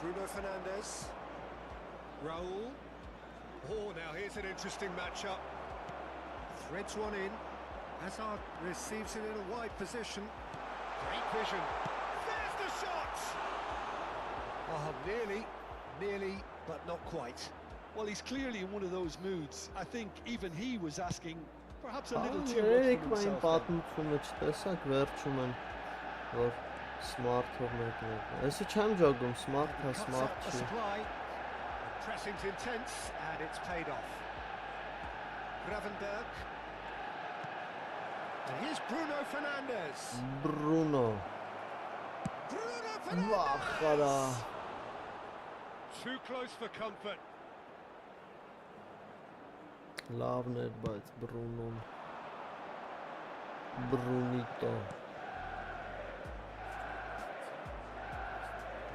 Bruno Fernandes. Raul. Oh, now here's an interesting matchup. Threads one in. Hazard receives it in a wide position. Great vision. There's the shot! Oh, nearly, but not quite. Well, he's clearly in one of those moods. I think even he was asking perhaps a little too much from himself. Պատմությունը չտեսակ վերջում են որ smart-ով մեկնել։ Այսի չեմ ջոգում, smart-ը smart չի։ Pressing's intense and it's paid off. Gravenberg. And here's Bruno Fernandes. Bruno Fernandes. Too close for comfort. Լավն էր, բայց Bruno-ն Brunito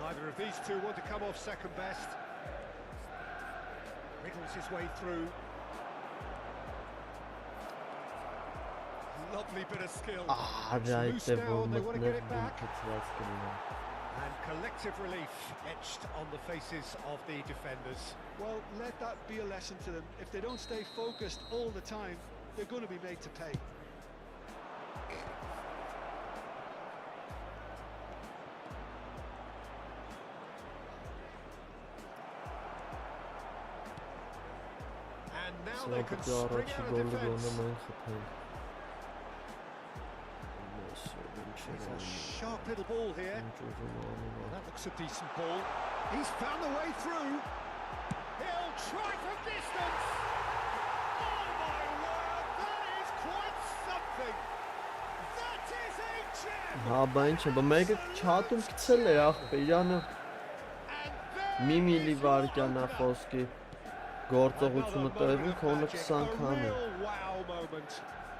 Neither of these two want to come off second best. Wriggles his way through. Lovely bit of skill. Loose now, they want to get it back. And collective relief etched on the faces of the defenders. Well, let that be a lesson to them. If they don't stay focused all the time, they're going to be made to pay. And now they can spring out of defence. It's a sharp little ball here. That looks a decent ball. He's found the way through. He'll try from distance. Oh my word, that is quite something. That is a gem. Հա, բան չէ, բա մեկը չաթում գցել է ախպե, իրանը մի միլիվարկյան է խոսքի գործողությունը տևում, քոնը 20 քանի։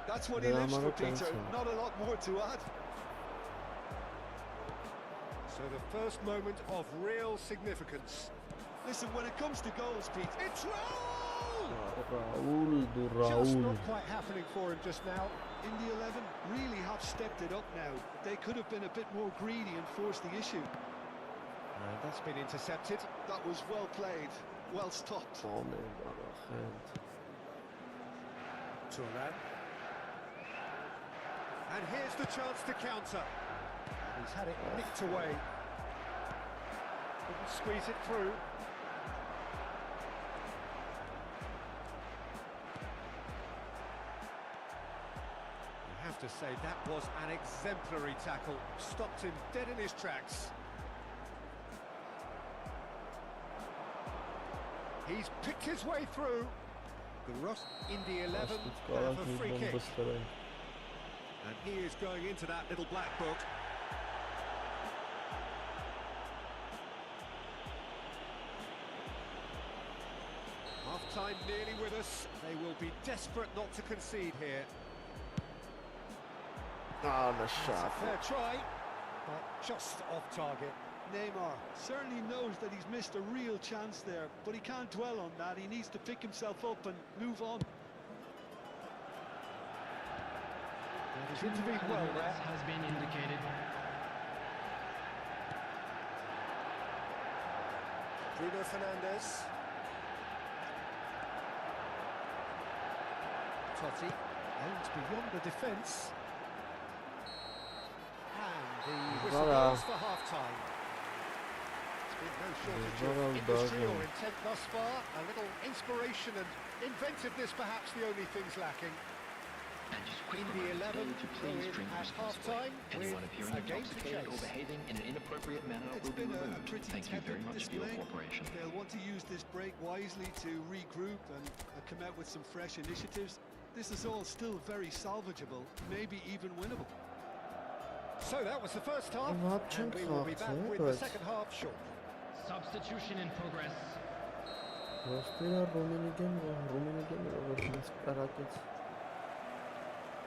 That's what he lives for, Peter. Not a lot more to add. So the first moment of real significance. Listen, when it comes to goals, Pete, it's Raul! Raul. Just not quite happening for him just now. In the 11, really have stepped it up now. They could have been a bit more greedy and forced the issue. And that's been intercepted. That was well played, well stopped. Turan. And here's the chance to counter. He's had it nicked away. Couldn't squeeze it through. You have to say that was an exemplary tackle. Stopped him dead in his tracks. He's picked his way through. The Ross in the 11 have a free kick. And he is going into that little black book. Half-time nearly with us. They will be desperate not to concede here. Ah, the shot. Fair try, but just off target. Neymar certainly knows that he's missed a real chance there, but he can't dwell on that. He needs to pick himself up and move on. He's intervened well there. Has been indicated. Bruno Fernandes. Totti aims beyond the defence. And the whistle goes for half-time. There's been no shortage of industry or intent thus far. A little inspiration and inventiveness, perhaps the only things lacking. And just quick In the 11, to please drink at responsibly. half-time Anyone with appearing a game to intoxicated or chase. behaving in an inappropriate manner It's will be been a removed. pretty Thank you very tepid much for your display. cooperation. They'll want to use this break wisely to regroup and come out with some fresh initiatives. This is all still very salvageable, maybe even winnable. So that was the first half, and we will be back with the second half shortly. Substitution in progress. The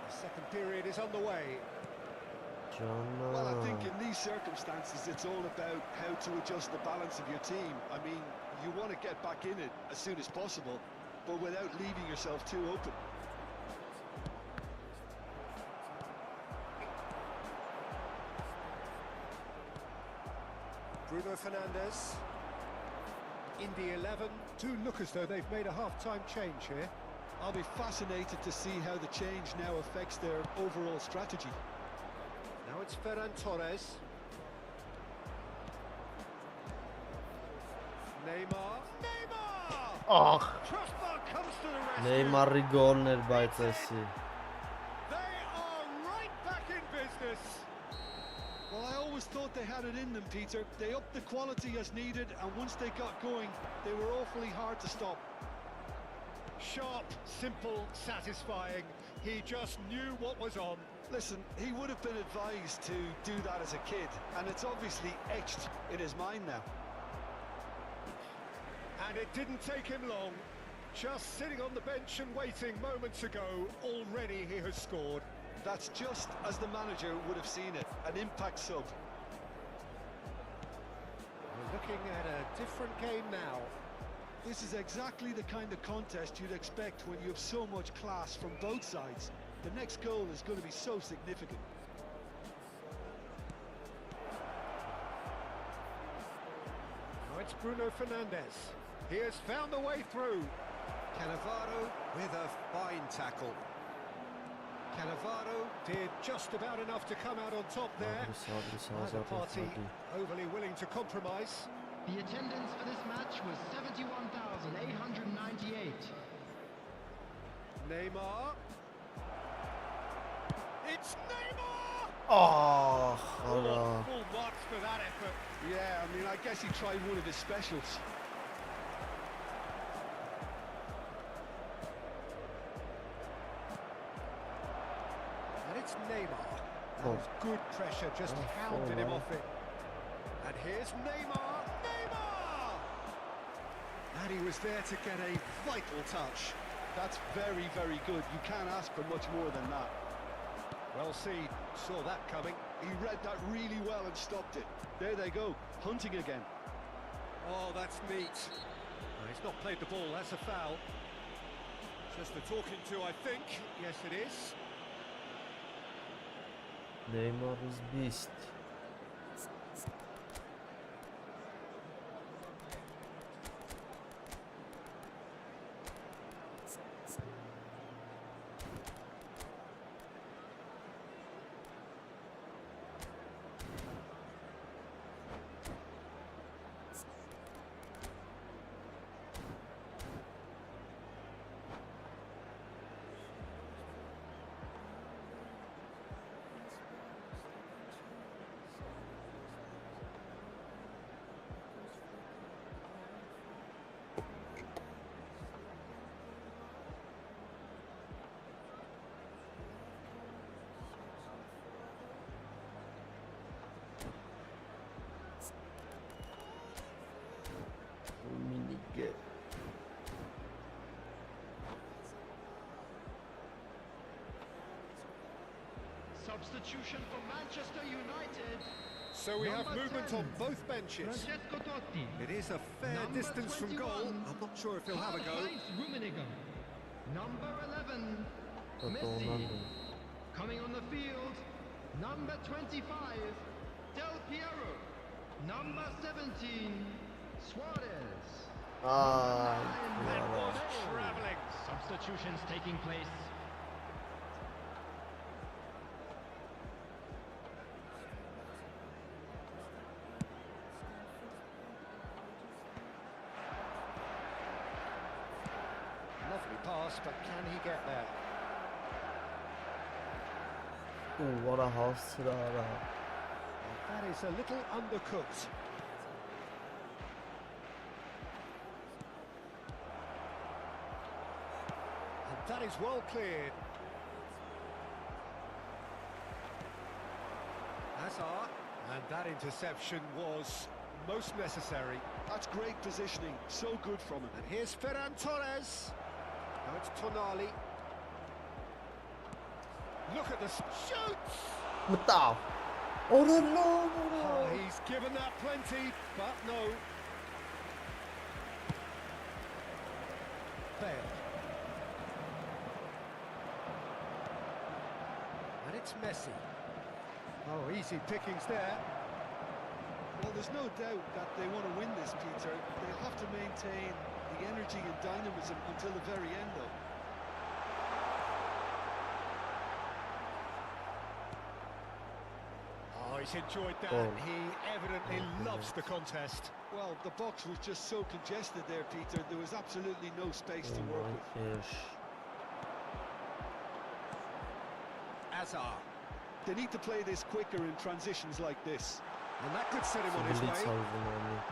second period is underway. Well, I think in these circumstances, it's all about how to adjust the balance of your team. I mean, you want to get back in it as soon as possible, but without leaving yourself too open. Bruno Fernandes. In the 11. Do look as though they've made a half-time change here. I'll be fascinated to see how the change now affects their overall strategy. Now it's Ferran Torres. Neymar. Neymar! Ահ, Crossbar comes to the rescue. Նեյմարի գոլն էր բայց էսի։ They are right back in business. Well, I always thought they had it in them, Peter. They upped the quality as needed, and once they got going, they were awfully hard to stop. Sharp, simple, satisfying. He just knew what was on. Listen, he would have been advised to do that as a kid, and it's obviously etched in his mind now. And it didn't take him long. Just sitting on the bench and waiting moments ago, already he has scored. That's just as the manager would have seen it, an impact sub. We're looking at a different game now. This is exactly the kind of contest you'd expect when you have so much class from both sides. The next goal is going to be so significant. Now it's Bruno Fernandes. He has found the way through. Cannavaro with a fine tackle. Cannavaro did just about enough to come out on top there. Neither party overly willing to compromise. The attendance for this match was 71,898. Neymar. It's Neymar! Ահ, Full արա։ marks for that effort. Yeah, I mean, I guess he tried one of his specials. And it's Neymar. That was good pressure, just hounded him off it. And here's Neymar. Neymar! And he was there to get a vital touch. That's very, very good. You can't ask for much more than that. Well seen, saw that coming. He read that really well and stopped it. There they go, hunting again. Oh, that's neat. He's not played the ball, that's a foul. Just the talking to, I think. Yes, it is. Neymar is beast. Minigame. Substitution for Manchester United. So we have Number movement 10, on both benches. Francesco Totti. It is a fair Number distance from goal. 21, I'm not sure if he'll have a go. Karl-Heinz Rummenigge. Number 11, Toto Messi. Ronaldo. Coming on the field, number 25, Del Piero. Number 17, Suarez. Ay, That was yarar. travelling. Substitutions taking place. Lovely pass, but can he get there? Ooh, what a house to That is a little undercooked. And that is well cleared. Hazard. And that interception was most necessary. That's great positioning, so good from him. And here's Ferran Torres. Now it's Tonali. Look at the shoots! Matav. Oh no, Oh, no. he's given that plenty, but no. Bale. And it's Messi. Oh, easy pickings there. Well, there's no doubt that they want to win this, Peter. They'll have to maintain the energy and dynamism until the very end, though. Oh, he's enjoyed that. Oh. He evidently loves the contest. Well, the box was just so congested there, Peter. There was absolutely no space to work with. Yes. Hazard. They need to play this quicker in transitions like this. And that could set him on his Milli way. savunma.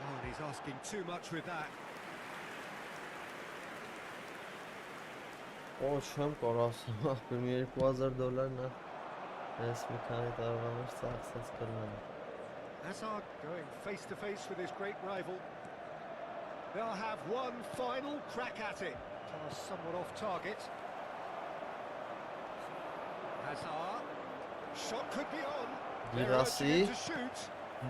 Oh, and he's asking too much with that. Օ, չեմ կոր ասում, ախպեր մի $2000 նա ես մի քանի տարվաններ ծախսած կրնեմ։ Hazard going face to face with his great rival. They'll have one final crack at it. Pass somewhat off target. Hazard. Shot could be on. They're urging him to shoot.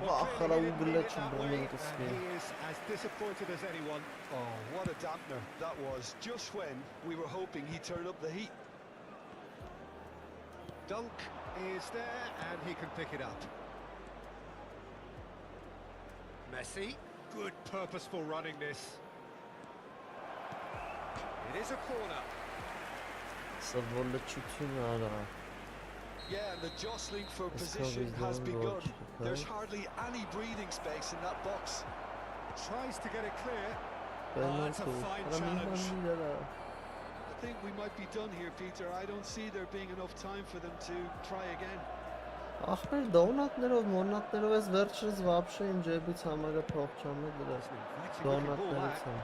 Well, clearly he didn't mean it that way, and he is as disappointed as anyone. Oh, what a dampener that was, just when we were hoping he'd turn up the heat. Dunk is there, and he can pick it up. Messi, good purposeful running this. It is a corner. Սվոլչություն արա։ Yeah, and the jostling for Let's go position with has the begun. watch, There's okay. hardly any breathing space in that box. Tries to get it clear. That's a Պենալտի։ fine Արա մի challenge. բան դիրա։ I think we might be done here, Peter. I don't see there being enough time for them to try again. Ախպեր դոնատներով, մոնատներով ես վերջերս վաբշե իմ ջեբից համարը փող չամ դրա։ It's an inviting looking ball, Դոնատներից that. եմ։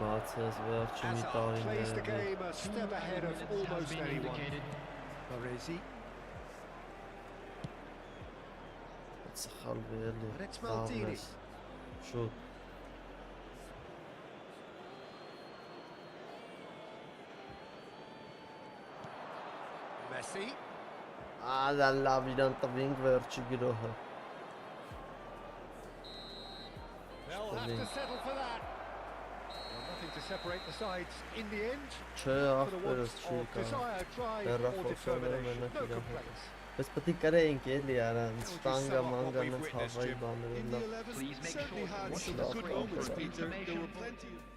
Բաց ես վերջի մի Hazard plays the տարիները։ game a step ahead of almost anyone. Baresi. Սխալվի էլի։ And it's Maldini. Շուտ։ Messi. Ալա լավ իրան տվինք վերջի գրոհը։ They'll have to settle for that. Well, nothing to separate the sides in the end. Չէ, For the ախպերս want չի of կա։ desire, drive Դեռ or խոսողները determination. մենակ No իրան հետ։ complaints. Բայց պետք է կրեինք էլի արանց, How would you տանգա sum up what մանգա we've նենց witnessed, հավայի Jim? բաներով In the լավ։ 11, Please make certainly sure to had watch some the good screen moments, for Peter. There were information. plenty of...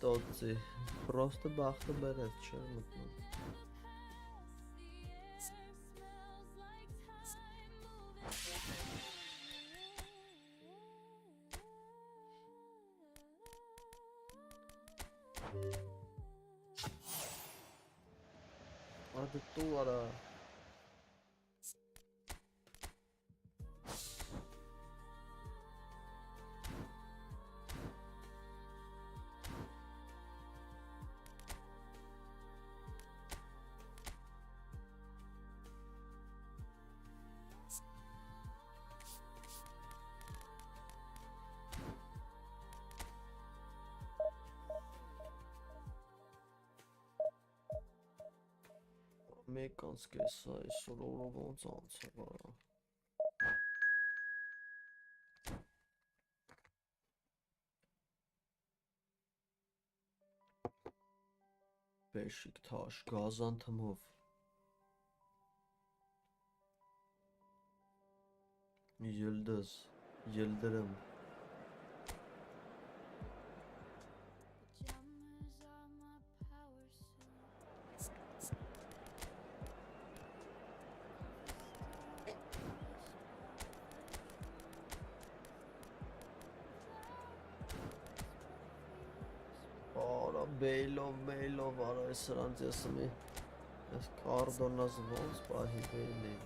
Տոցի, պրոստը բախտը բերեց, չէր մտնում։ Ադը տու արա։ Մեկ անցկես այսօր օրը ոնց անցավ արա։ Beşik taş, Gaziantep. Yıldız, Yıldırım. Pajamas are my power suit. Արա Բեյլով արա սրանց ես մի այս կարդոնաս ոնց պահի Բեյլի։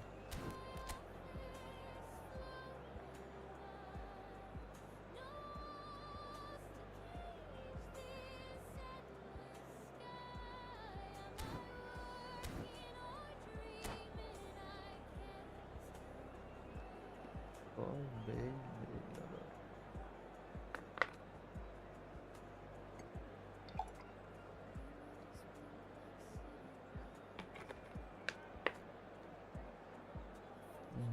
Ay Beyl aրա։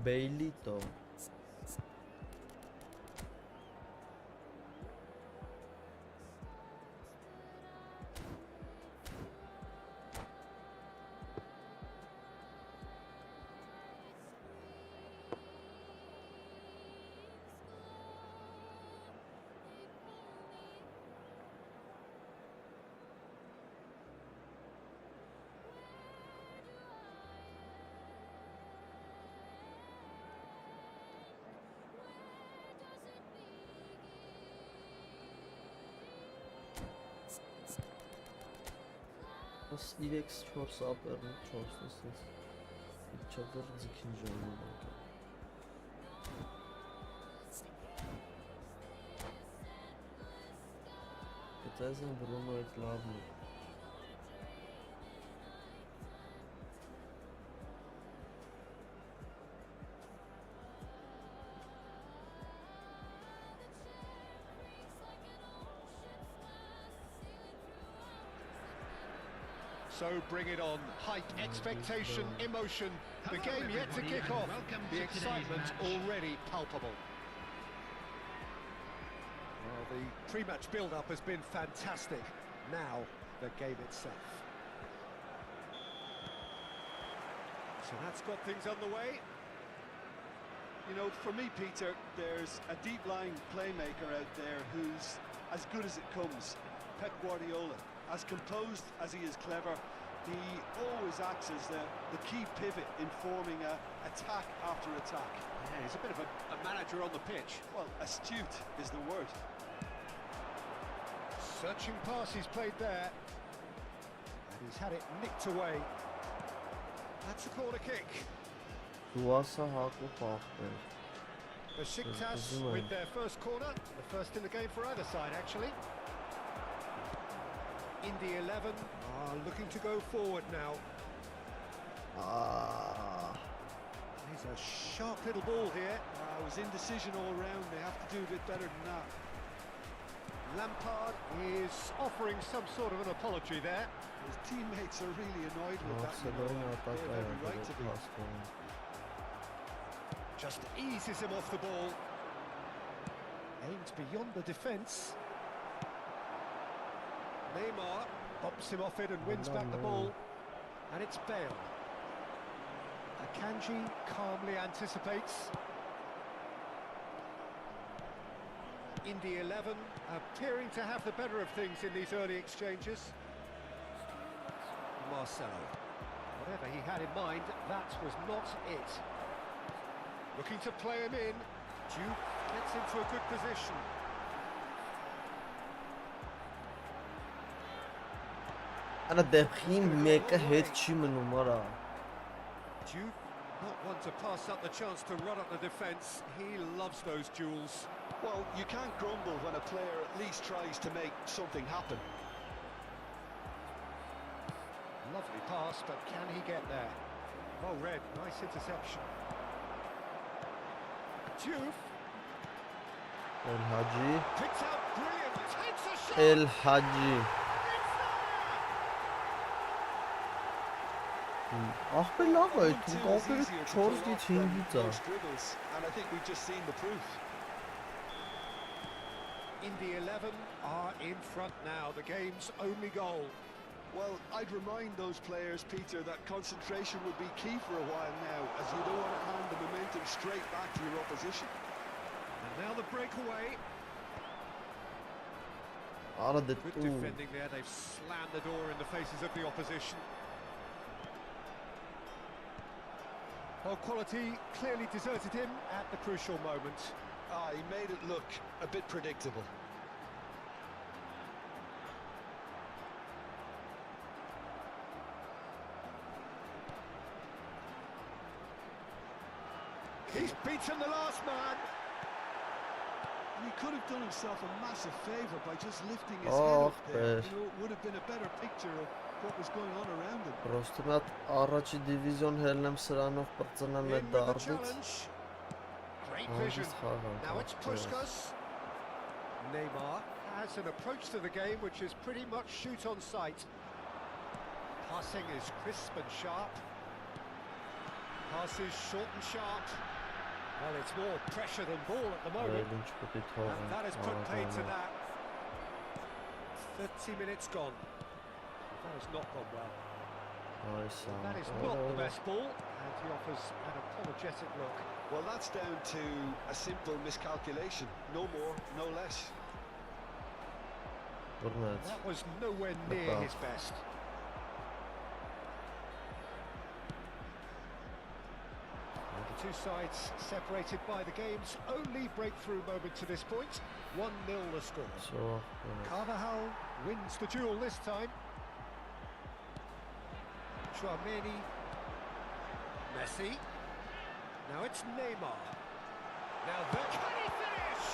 Beylito. 3-4 ապերն 4-ից չդր ձգին ժամանակ Գտազն Բրունո այդ լավն է So bring it on. Hype, expectation, emotion. The game yet to kick off. The excitement already palpable. Well, the pre-match build-up has been fantastic. Now, the game itself. So that's got things underway. You know, for me, Peter, there's a deep-lying playmaker out there who's as good as it comes. Pep Guardiola. As composed as he is clever, he always acts as the key pivot in forming attack after attack. Yeah, he's a bit of a manager on the pitch. Well, astute is the word. Searching pass he's played there. And he's had it nicked away. That's a corner kick. Besiktas with their first corner. The first in the game for either side, actually. Indy 11 are looking to go forward now. He's a sharp little ball here. It was indecision all round. They have to do a bit better than that. Lampard is offering some sort of an apology there. His teammates are really annoyed with that. They have every right to be. Just eases him off the ball. Aimed beyond the defence. Neymar pops him off it and wins back the ball. And it's Bale. Akanji calmly anticipates. Indy 11 appearing to have the better of things in these early exchanges. Marcelo. Whatever he had in mind, that was not it. Looking to play him in. Duke gets into a good position. Ana դեպքին մեկը հետ չի մնում արա Duke, not one to pass up the chance to run up the defence. He loves those duels. Well, you can't grumble when a player at least tries to make something happen. Lovely pass, but can he get there? Well read, nice interception. Duke El Hadji picks out brilliant, takes a shot. El Hadji Ախպեր լավ է, կողմերը 4-ից 5-ից է And I think we've just seen the proof. Indy 11 are in front now, the game's only goal. Well, I'd remind those players, Peter, that concentration would be key for a while now, as you don't want to hand the momentum straight back to your opposition. And now the breakaway. Արա դե Good defending there, they've slammed the door in the faces of the opposition. Well, quality clearly deserted him at the crucial moment. He made it look a bit predictable. He's beaten the last man. And he could have done himself a massive favour by just lifting his head up there. You know, it would have been a better picture of what was going on around him. Պրոստը մի հատ առաջի դիվիզիոն հելնեմ սրանով պրծնեմ այդ դարդից Great vision. Now it's Puskas. Neymar has an approach to the game which is pretty much shoot on sight. Passing is crisp and sharp. Passes short and sharp. Well, it's more pressure than ball at the moment. And that has put paid to that. 30 minutes gone. That has not gone well. That is not the best ball, and he offers an apologetic look. Well, that's down to a simple miscalculation. No more, no less. That was nowhere near his best. The two sides separated by the game's only breakthrough moment to this point. 1-0 the score. Carvajal wins the duel this time. Tchouameni. Messi. Now it's Neymar. Now can he finish?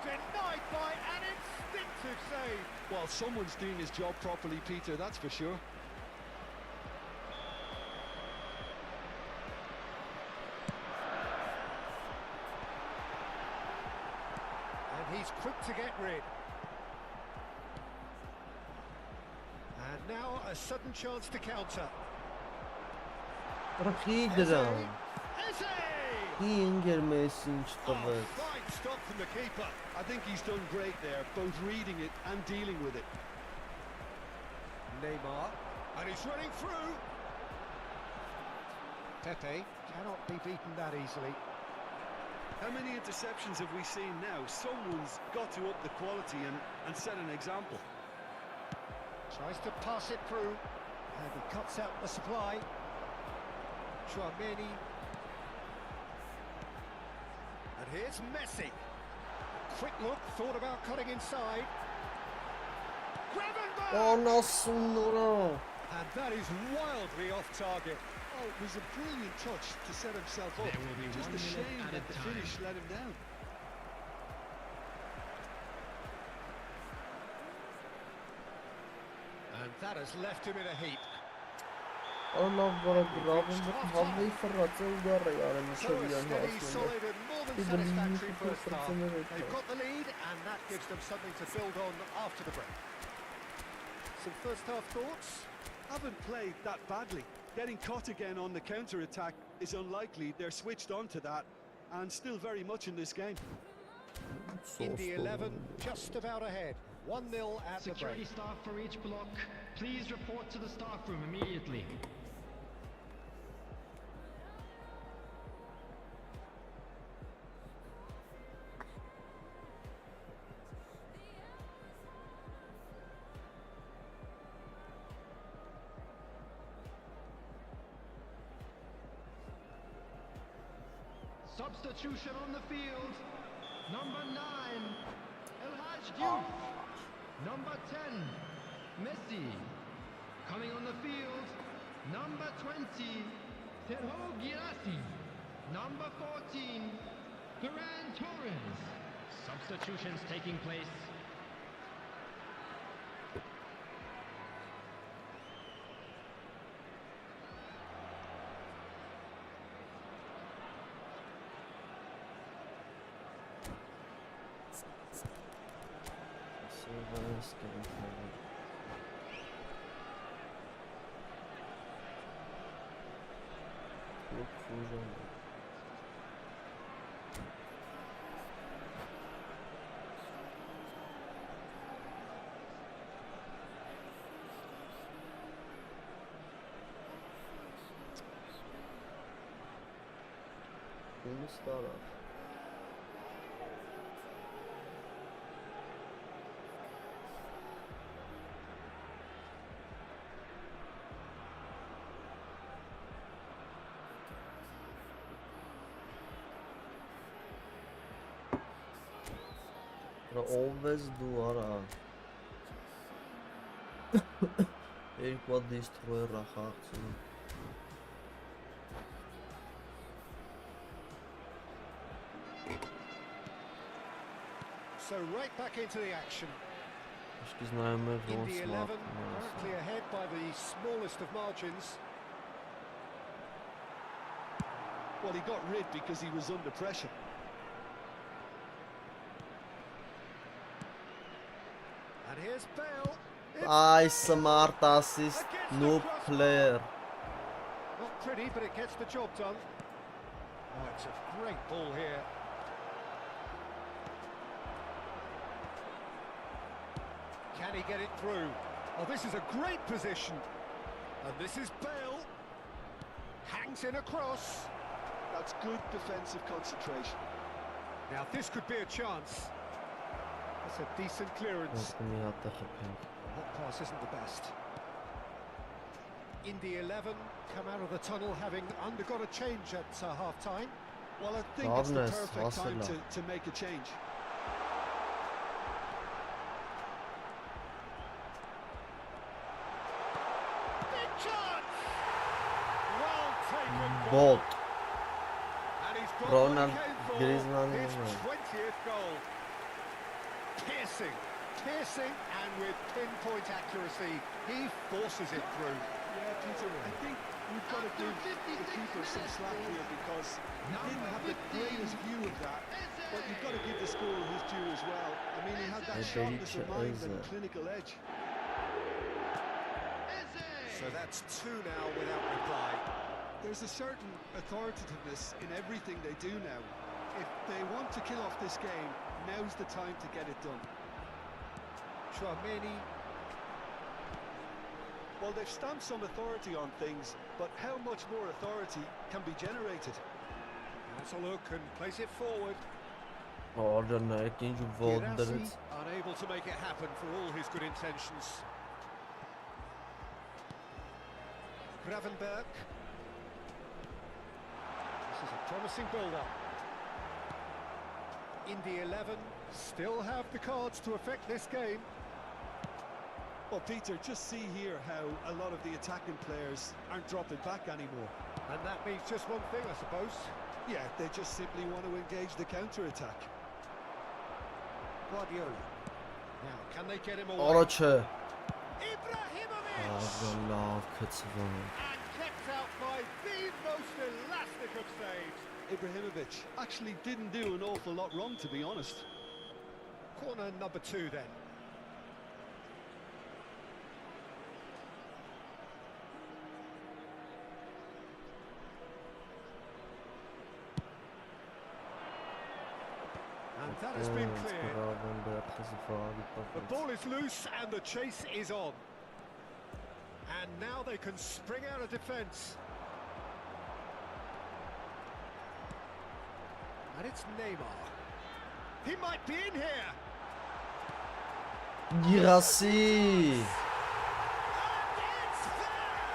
Denied by an instinctive save. Well, someone's doing his job properly, Peter, that's for sure. And he's quick to get rid. And now a sudden chance to counter. Rachidram. Ihn girmesin Oh, çıtavız. fine stop from the keeper. I think he's done great there, both reading it and dealing with it. Neymar, and he's running through. Pepe cannot be beaten that easily. How many interceptions have we seen now? Someone's got to up the quality and set an example. Tries to pass it through, and he cuts out the supply. Tchouameni. And here's Messi. Quick look, thought about cutting inside. O nasıl ora? And that is wildly off target. Oh, it was a brilliant touch to set himself up. There will be Just 1 a minute shame at a that the time. finish let him down. And that has left him in a heap. Allah vara bravo havayı fırlatsa udarı yarın So a seviyen steady, aslında. solid and more than Bir de satisfactory bir first half. fırtına They've got the lead and that gives them something to build on after the break. Some first half thoughts? Haven't played that badly. Getting caught again on the counter-attack is unlikely. They're switched on to that and still very much in this game. In the 11, just about ahead. 1-0 at the Security break. staff for each block, please report to the staff room immediately. Substitution on the field. Number 9, El Hadj Diouf. Number 10, Messi. Coming on the field, number 20, Sergio Girassi. Number 14, Ferran Torres. Substitutions taking place. Yok hocam. Bunu start off. Always do ara. Երբ որ դիստրոյը ռախաղցնում։ So right back into the action. Իշքիզ նայում էր In ոնց the 11, մատնում currently ahead by the smallest of margins. Well, he got rid because he was under pressure. And here's Bale. Ay smart assist, noob player. Not pretty, but it gets the job done. Oh, it's a great ball here. Can he get it through? Oh, this is a great position. And this is Bale. Hangs in across. That's good defensive concentration. Now this could be a chance. That's a decent clearance. Մի հատ է խփել։ That pass isn't the best. In the 11, come out of the tunnel having undergone a change at half-time. Well, I think it's the Darkness, perfect time Arsenal. to make a change. Bot. And he's got Ronald what he came for. Griezmann His is on. 20th goal. Piercing, and with pinpoint accuracy, he forces it through. Yeah, Peter, I think we've got to give the keeper some slack here because he didn't have the greatest view of that, but you've got to give the scorer his due as well. I mean, he had that sharpness of mind and clinical edge. So that's 2 now without reply. There's a certain authoritativeness in everything they do now. If they want to kill off this game, now's the time to get it done. Chouameni. Well, they've stamped some authority on things, but how much more authority can be generated? That's a look and plays it forward. Orada ne ikinci Wonder'ı. Unable to make it happen for all his good intentions. Gravenberg. This is a promising build-up. In the 11, still have the cards to affect this game. Well, Peter, just see here how a lot of the attacking players aren't dropping back anymore. And that means just one thing, I suppose. Yeah, they just simply want to engage the counter-attack. Guardiola. Now, can they get him away? Oraçı. Ibrahimovic! Ağzına kıçıvan. And kept out by the most elastic of saves. Ibrahimovic actually didn't do an awful lot wrong, to be honest. Corner number 2 then. And that has been clear. The ball is loose and the chase is on. And now they can spring out of defence. And it's Neymar. He might be in here. Girassi. And it's there.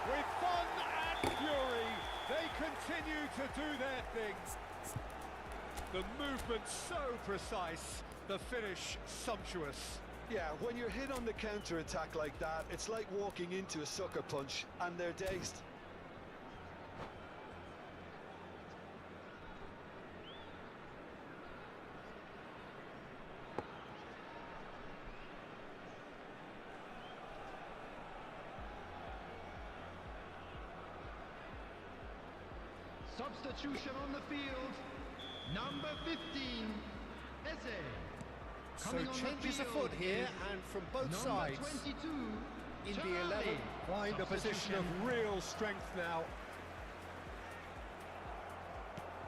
With fun and fury, they continue to do their thing. The movement so precise, the finish sumptuous. Yeah, when you're hit on the counter-attack like that, it's like walking into a sucker punch, and they're dazed. Substitution on the field. Number 15, Eze. So Coming on the changes field afoot here, is and from both number sides, 22, in the Charlie. 11, find a position of real strength now.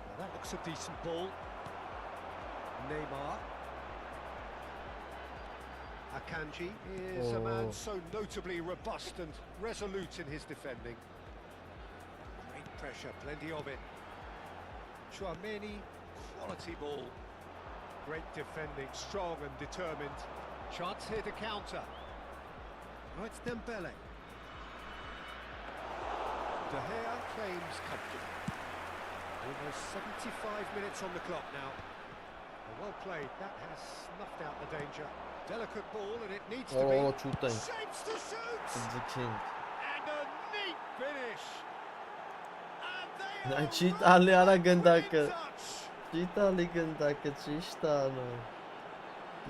Well, that looks a decent ball. Neymar. Akanji is a man so notably robust and resolute in his defending. Great pressure, plenty of it. Chouameni, quality ball. Great defending, strong and determined. Chance here to counter. Oh, it's Dembele. De Gea claims comfort. Almost 75 minutes on the clock now. Well played, that has snuffed out the danger. Delicate ball and it needs to Oh, be. shooting. Shapes to shoot! The king. And a neat finish! And they Na, are Italia right gândaka. in touch! Italia gândaka çiştano.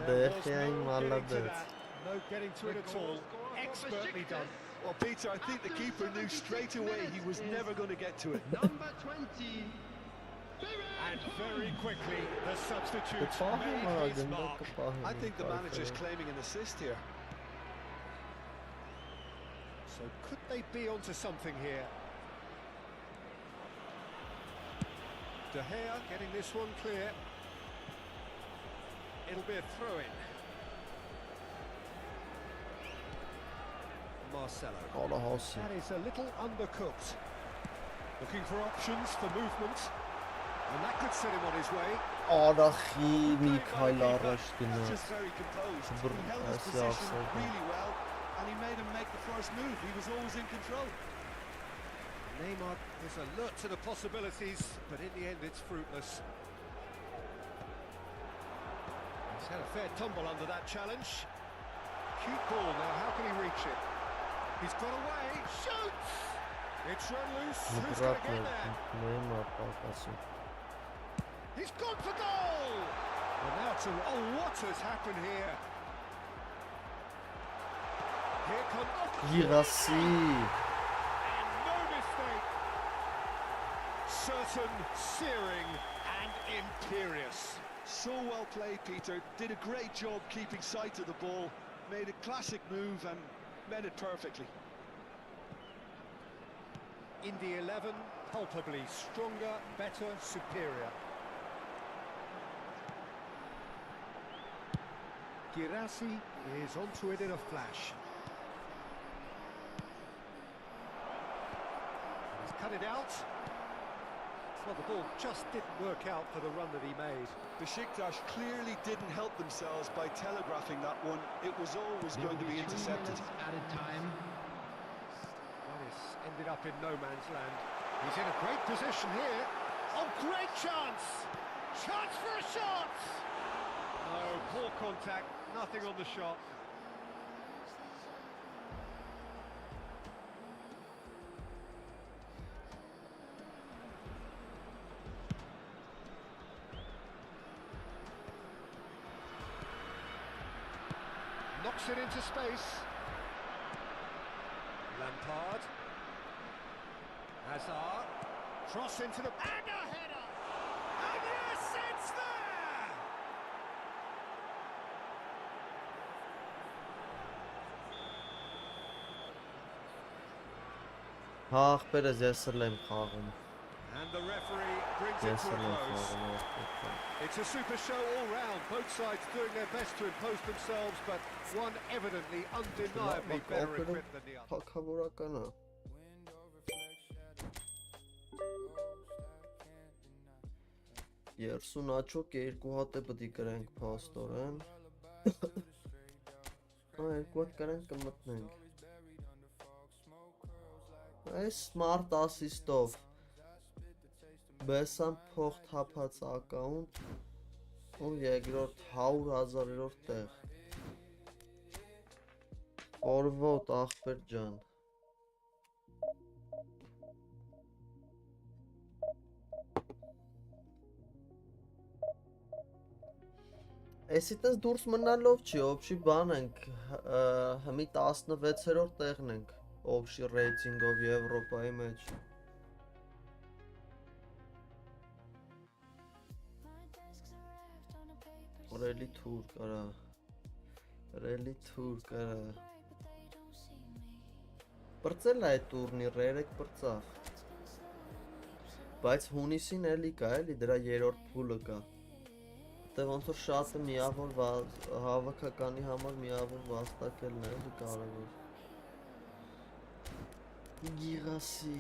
There was Dehyan no getting to maladet. that. No getting to it at all. Expertly done. Well, Peter, I think the keeper knew straight away he was never going to get to it. Number 20, And very quickly, the substitute Kapahi made var his adında mark. kapahi. I think the manager's claiming an assist here. So could they be onto something here? De Gea getting this one clear. It'll be a throw-in. Marcelo. Ola Hossi. That is a little undercooked. Looking for options for movement. And that could set him on his way. Arahi Mikhail Araşkina. Just very composed. Super He held his Asya position offside. really well, and he made him make the first move. He was always in control. Neymar is alert to the possibilities, but in the end it's fruitless. He's had a fair tumble under that challenge. Cute ball now, how can he reach it? He's got away, shoots! It's run loose. Who's going to get there? He's gone for goal! And that's oh, what has happened here? Here comes... Girassi. And no mistake. Certain, searing, and imperious. So well played, Peter. Did a great job keeping sight of the ball. Made a classic move and met it perfectly. In the 11, palpably stronger, better, superior. Girassi is onto it in a flash. He's cut it out. Well, the ball just didn't work out for the run that he made. Besiktas clearly didn't help themselves by telegraphing that one. It was always going to be intercepted. Added time. Well, it's ended up in no man's land. He's in a great position here. Oh, great chance! Chance for a shot! No, poor contact, nothing on the shot. Knocks it into space. Lampard. Hazard. Cross into the... And a header! And yes, it's there! Ախպերս ես էլ եմ խաղում։ And the referee brings it Ես to a էլ եմ close. խաղում։ It's a super show all round. Both sides doing their best to impose themselves, but one evidently undeniably better equipped than the other. Թակավորական է։ Երսուն աչոք երկու հատ է պետք է կրենք փաստորեն։ Երկու հատ կրենք կմտնենք։ Այս smart assist-ով Բեսան փող թափած ակաունտ ու երկրորդ 100,000-րդ տեղ։ Օրվոտ ախպեր ջան։ Էսիտես դուրս մնալով չի, օբշի բան ենք, հմի 16-րդ տեղն ենք, օբշի ռեյտինգով Եվրոպայի մեջ։ Ռելի թուր կարա, ռելի թուր կարա։ Պրծել է այդ տուրնիրը, երեք պրծավ։ Բայց հունիսին էլի կա, էլի դրա երորդ փուլը կա։ Դե ոնց որ շատը միավոր հավաքականի համար միավոր վաստակելն է, էլի կարևոր։ Գիրասի։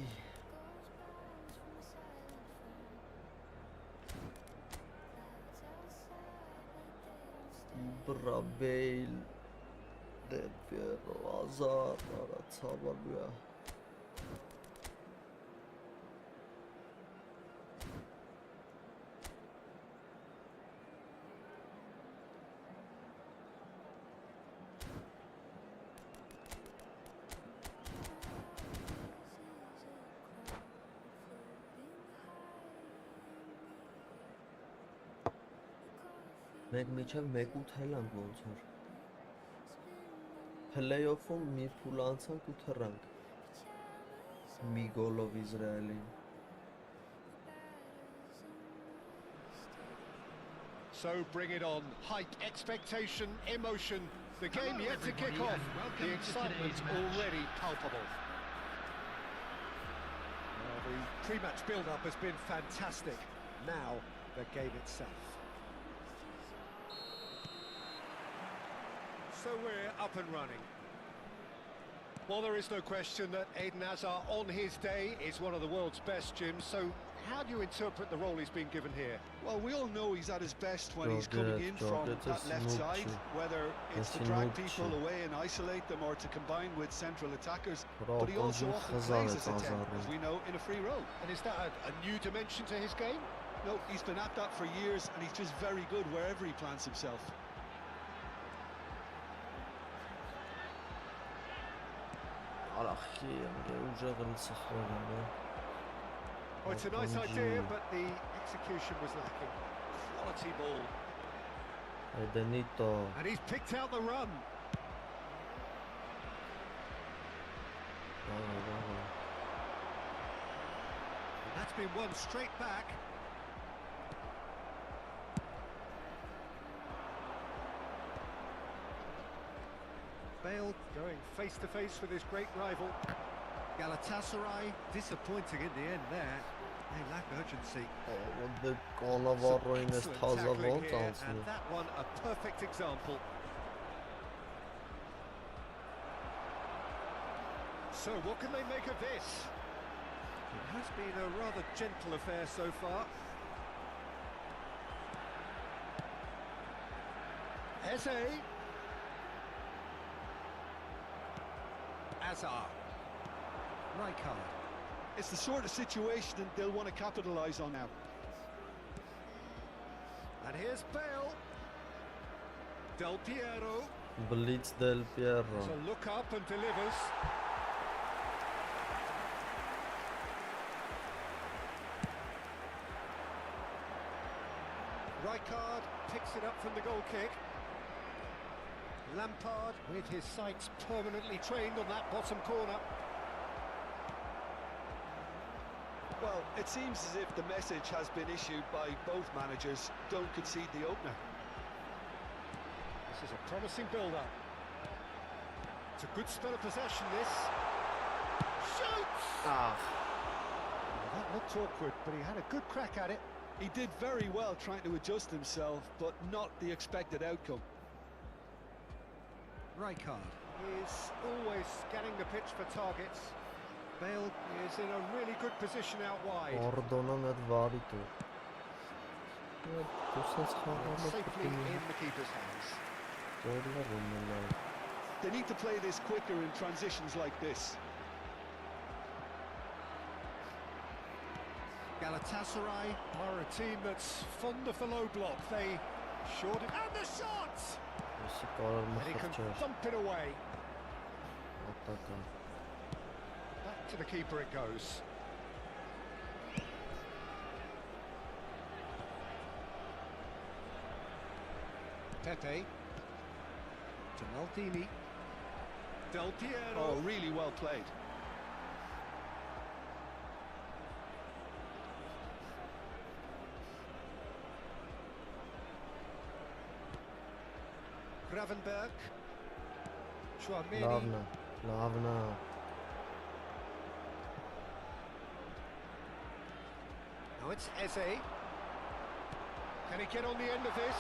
Բրաբեյլ դեպի Ռոազար արացավալույա Մենք միջև 1-8 հելանք ոնց որ Play-off-ում մի փուլ անցանք ու թռանք մի գոլով Իսրայելին So bring it on. Hype, expectation, emotion. The game yet to kick off. The excitement already palpable. Well, the pre-match build-up has been fantastic. Now, the game itself. So we're up and running. Well, there is no question that Eden Hazard on his day is one of the world's best, Jim. So how do you interpret the role he's been given here? Well, we all know he's at his best when he's coming in from that left side, whether it's to drag people away and isolate them or to combine with central attackers. But he also often plays as a 10, as we know, in a free role. And is that a new dimension to his game? No, he's been at that for years and he's just very good wherever he plants himself. Արախի ընկե ուժեղը լցխորը։ Oh, it's a nice idea, but the execution was lacking. Quality ball. Edenito. And he's picked out the run. And that's been won straight back. Bale going face to face with his great rival. Galatasaray disappointing in the end there. They lack urgency. The Colavarroin is Excellent tackling here, taza and that one a perfect example. So what can they make of this? It has been a rather gentle affair so far. Eze. Azar. Rijkaard. It's the sort of situation that they'll want to capitalise on now. And here's Bale. Del Piero. Blitz Del Piero. So look up and delivers. Rijkaard picks it up from the goal kick. Lampard with his sights permanently trained on that bottom corner. Well, it seems as if the message has been issued by both managers. Don't concede the opener. This is a promising build-up. It's a good spell of possession, this. Shoots! Ah. Well, that looked awkward, but he had a good crack at it. He did very well trying to adjust himself, but not the expected outcome. Rijkaard is always scanning the pitch for targets. Bale is in a really good position out wide. Ordonan at Varito. Safely in the keeper's hands. They need to play this quicker in transitions like this. Galatasaray are a team that's fond of the low block. They short it. And the shot! And he can thump it away. Back to the keeper it goes. Pepe. To Maldini. Del Piero. Oh, really well played. Gravenberg. Chouameni. Lavna. Now it's Eze. Can he get on the end of this?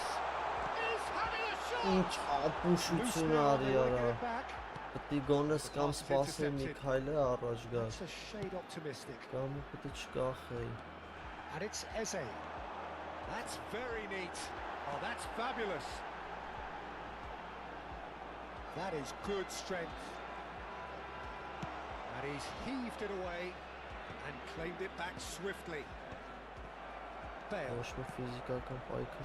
He's having a shot! Loose now, they want to get it back. Պետք գոնես կամ սպասի Միքայելը առաջ գա։ That's a shade optimistic. Կամ պետք չկախի։ And it's Eze. That's very neat. Oh, that's fabulous. That is good strength. And he's heaved it away and claimed it back swiftly. Bale.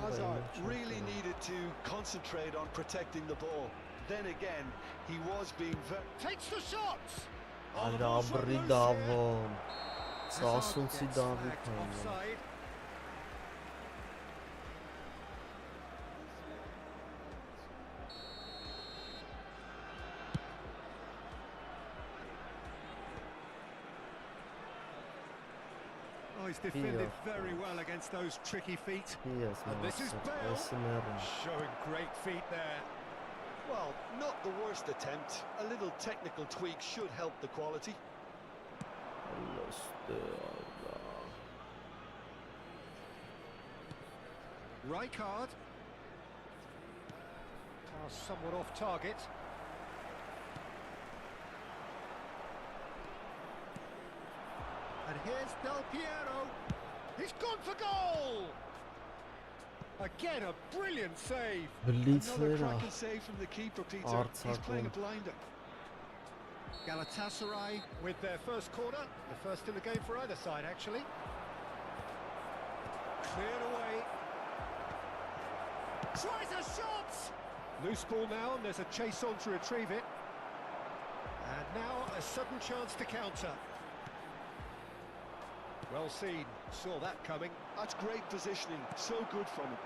Hazard really needed to concentrate on protecting the ball. Then again, he was being takes the shot. Արաբրի դավոն։ Սասունցի Դավիթ Offside. Oh, he's defended very well against those tricky feet. Yes, And this is Bale showing great feet there. well, not the worst attempt. A little technical tweak should help the quality. Rijkaard. Pass somewhat off target. And here's Del Piero. He's gone for goal! Again, a brilliant save. Another cracking save from the keeper, Peter. He's playing a blinder. Galatasaray with their first corner. The first in the game for either side, actually. Cleared away. Tries a shot! Loose ball now, and there's a chase on to retrieve it. And Now a sudden chance to counter. Well seen, saw that coming. That's great positioning, so good from him.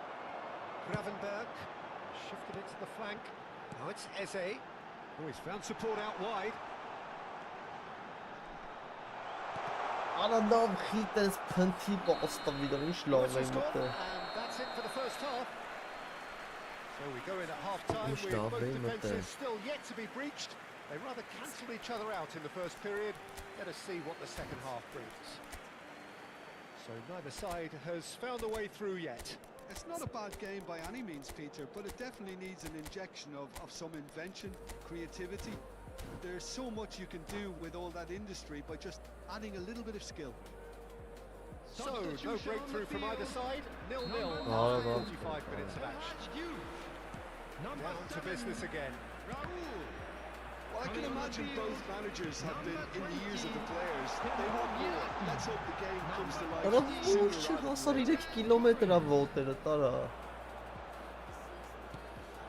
Gravenberg shifted it to the flank. Now it's Eze. Oh, he's found support out wide. Anadam gietens punty basta wieder nicht Whistle laufen stop, mit and that's it for the first half. So we go in at half-time Nicht with both laufen mit defences still yet to be breached. They rather cancelled each other out in the first period. Let us see what the second half brings. So neither side has found a way through yet. It's not a bad game by any means, Peter, but it definitely needs an injection of some invention, creativity. There's so much you can do with all that industry by just adding a little bit of skill. So, no breakthrough from either side. 0-0 Oh, after well. 45 minutes of action. Down to business again. Well, I can imagine both managers have been in the ears of the players. They want more. Let's hope the game comes to life Արա sooner ոչ չի rather հասար than 3 կիլոմետր է ոտերը տարա։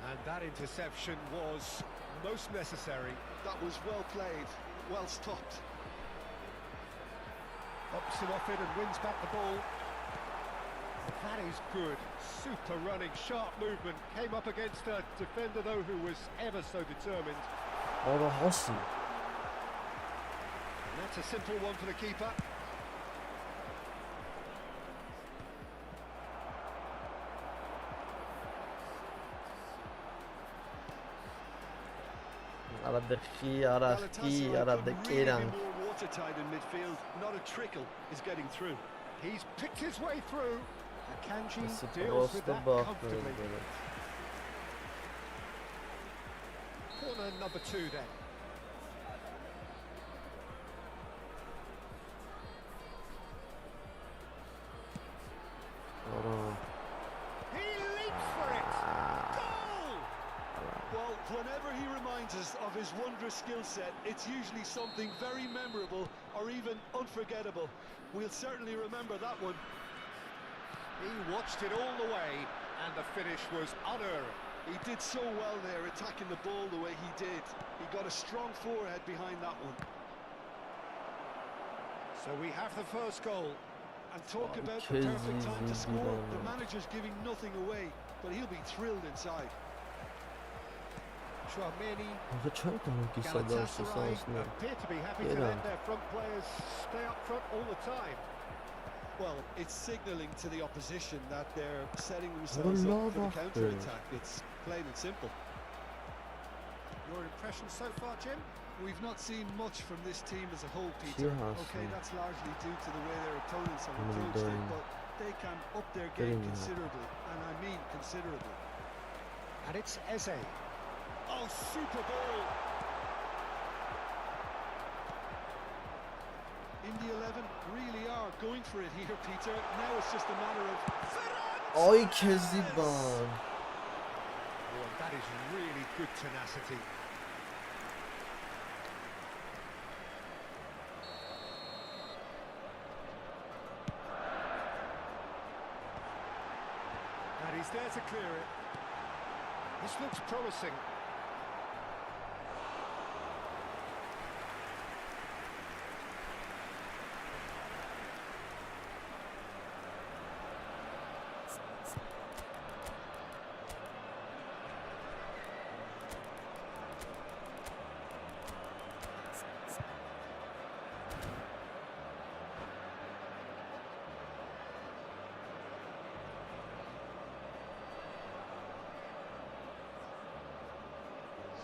And that interception was most necessary. that was well played, well stopped. Ups him off it and wins back the ball. That is good. Super running, sharp movement. Came up against a defender though who was ever so determined. Արա հասի։ And that's a simple one for the keeper. Արա դրխի, արա խի, Galatasaray արա could really be դկերան։ more watertight in midfield. Not a trickle is getting through. He's picked his way through. Akanji Ասի deals with պրոստը that բախ comfortably. դրել։ Corner number 2 then. Արա։ He leaps for it. Goal! Well, whenever he reminds us of his wondrous skill set, it's usually something very memorable or even unforgettable. We'll certainly remember that one. He watched it all the way, and the finish was unerring. He did so well there, attacking the ball the way he did. He got a strong forehead behind that one. So we have the first goal. And talk Oh, about the perfect Jesus, time to score. Zidane. The manager's giving nothing away, but he'll be thrilled inside. Chouameni, Ահա չեմ կարող կիսադար Galatasaray սոսանցնել։ appear to be happy to Yeah. let their front players stay up front all the time. Well, it's signalling to the opposition that they're setting themselves Well, up for the love after. counter-attack. It's plain and simple. Your impression so far, Jim? We've not seen much from this team as a whole, Peter. has, Okay, yeah. that's largely due to the way their opponents have Mm, approached it, doing- but they can up their game doing that. considerably, and I mean considerably. And it's Eze. Oh, super ball! In the 11 really are going for it here, Peter. Now it's just a matter of... Այ քեզի բան։ Oh, and that is really good tenacity. And he's there to clear it. This looks promising.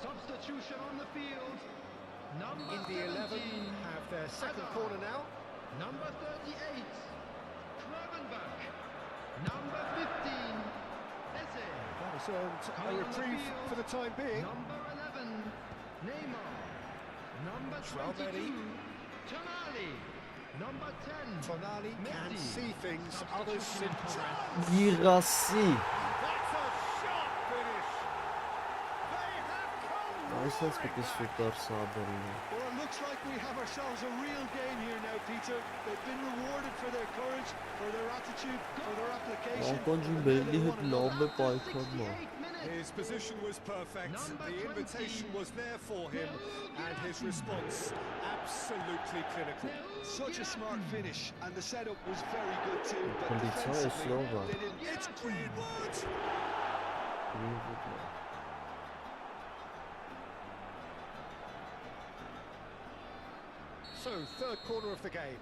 Substitution on the field. Number In the 11 17, have their second Hazard. corner now. Number 38, Gravenberg. Number 15, Eze. That has earned a Coming on the reprieve field. for the time being. Number 11, Neymar. Number Chouameni. 22, Tonali. Number 10, Tonali can Messi. see things others Substitution in simply. progress. Գիրասի։ That's a sharp finish. They have come. Այսպես պետք է սուպեր սադրի։ Well, it looks like we have ourselves a real game here now, Peter. They've been rewarded for their courage, for their attitude, for their application. Անկոնջի and now they բելի want հետ another. լավ է պայքարում։ 68 minutes. His position was perfect, the invitation was there for him, and his response absolutely clinical. Such a smart finish, and the setup was very good too, but defensively, they didn't... It's Greenwood! So, third corner of the game.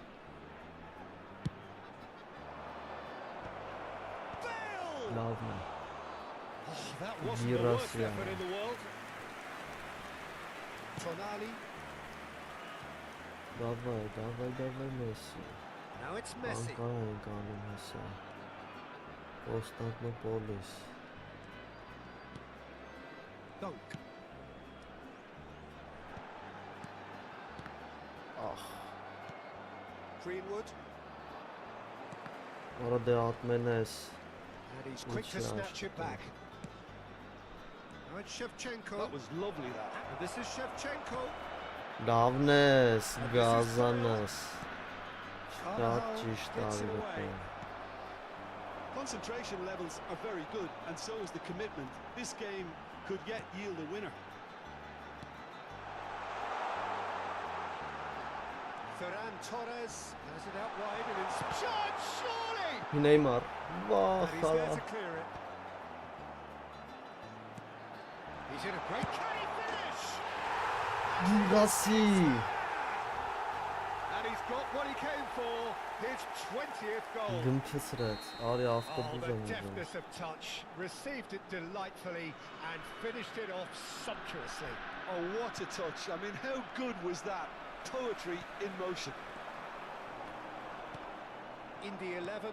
Bale! Lavna. Oh, that wasn't the worst effort in the world. Tonali. Давай, Messi. Now it's Messi. Messi. Constantinopolis. Dunk. Greenwood. Orada atmenes. And he's quick to snatch it back. Now it's Shevchenko. That was lovely, that. And this is Shevchenko. Davnes, Gazanas. Concentration levels are very good, and so is the commitment. This game could yet yield a winner. Ferran Torres has it out wide and it's shot, surely! Neymar. And he's there to clear it. He's in a great finish! Gigasi. And he's got what he came for, his 20th goal. Gımçısırat. Arya hafta Oh, bu the zaman. deftness of touch, received it delightfully and finished it off sumptuously. Oh, what a touch. I mean, how good was that? Poetry in motion. Indy 11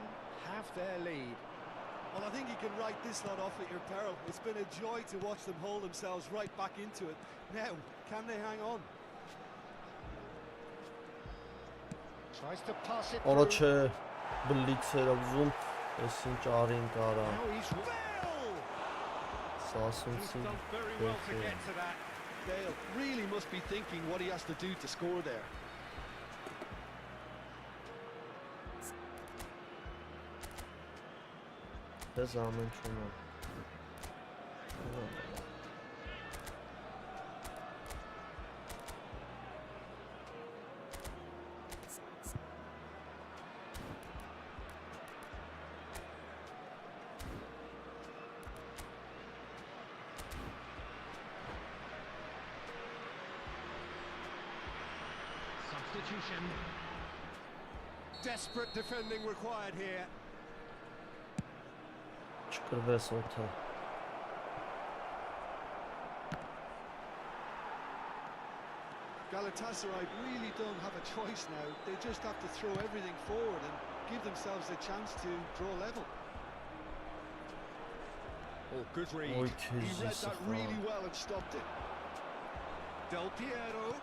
have their lead. Well, I think you can write this lot off at your peril. It's been a joy to watch them haul themselves right back into it. Now, can they hang on? Tries to pass it Ora through. չէ բլիցեր ուզում, այսին ճարին կարա։ Now he's Bale! He's Սասունցին done very well to get to that. Dale really must be thinking what he has to do to score there. Դες ամեն չունը։ Substitution. Desperate defending required here. Չկրվես օդը։ Galatasaray really don't have a choice now. They just have to throw everything forward and give themselves a chance to draw level. Oh, good read. Oy He read քեզի that really well and stopped it. Del Piero.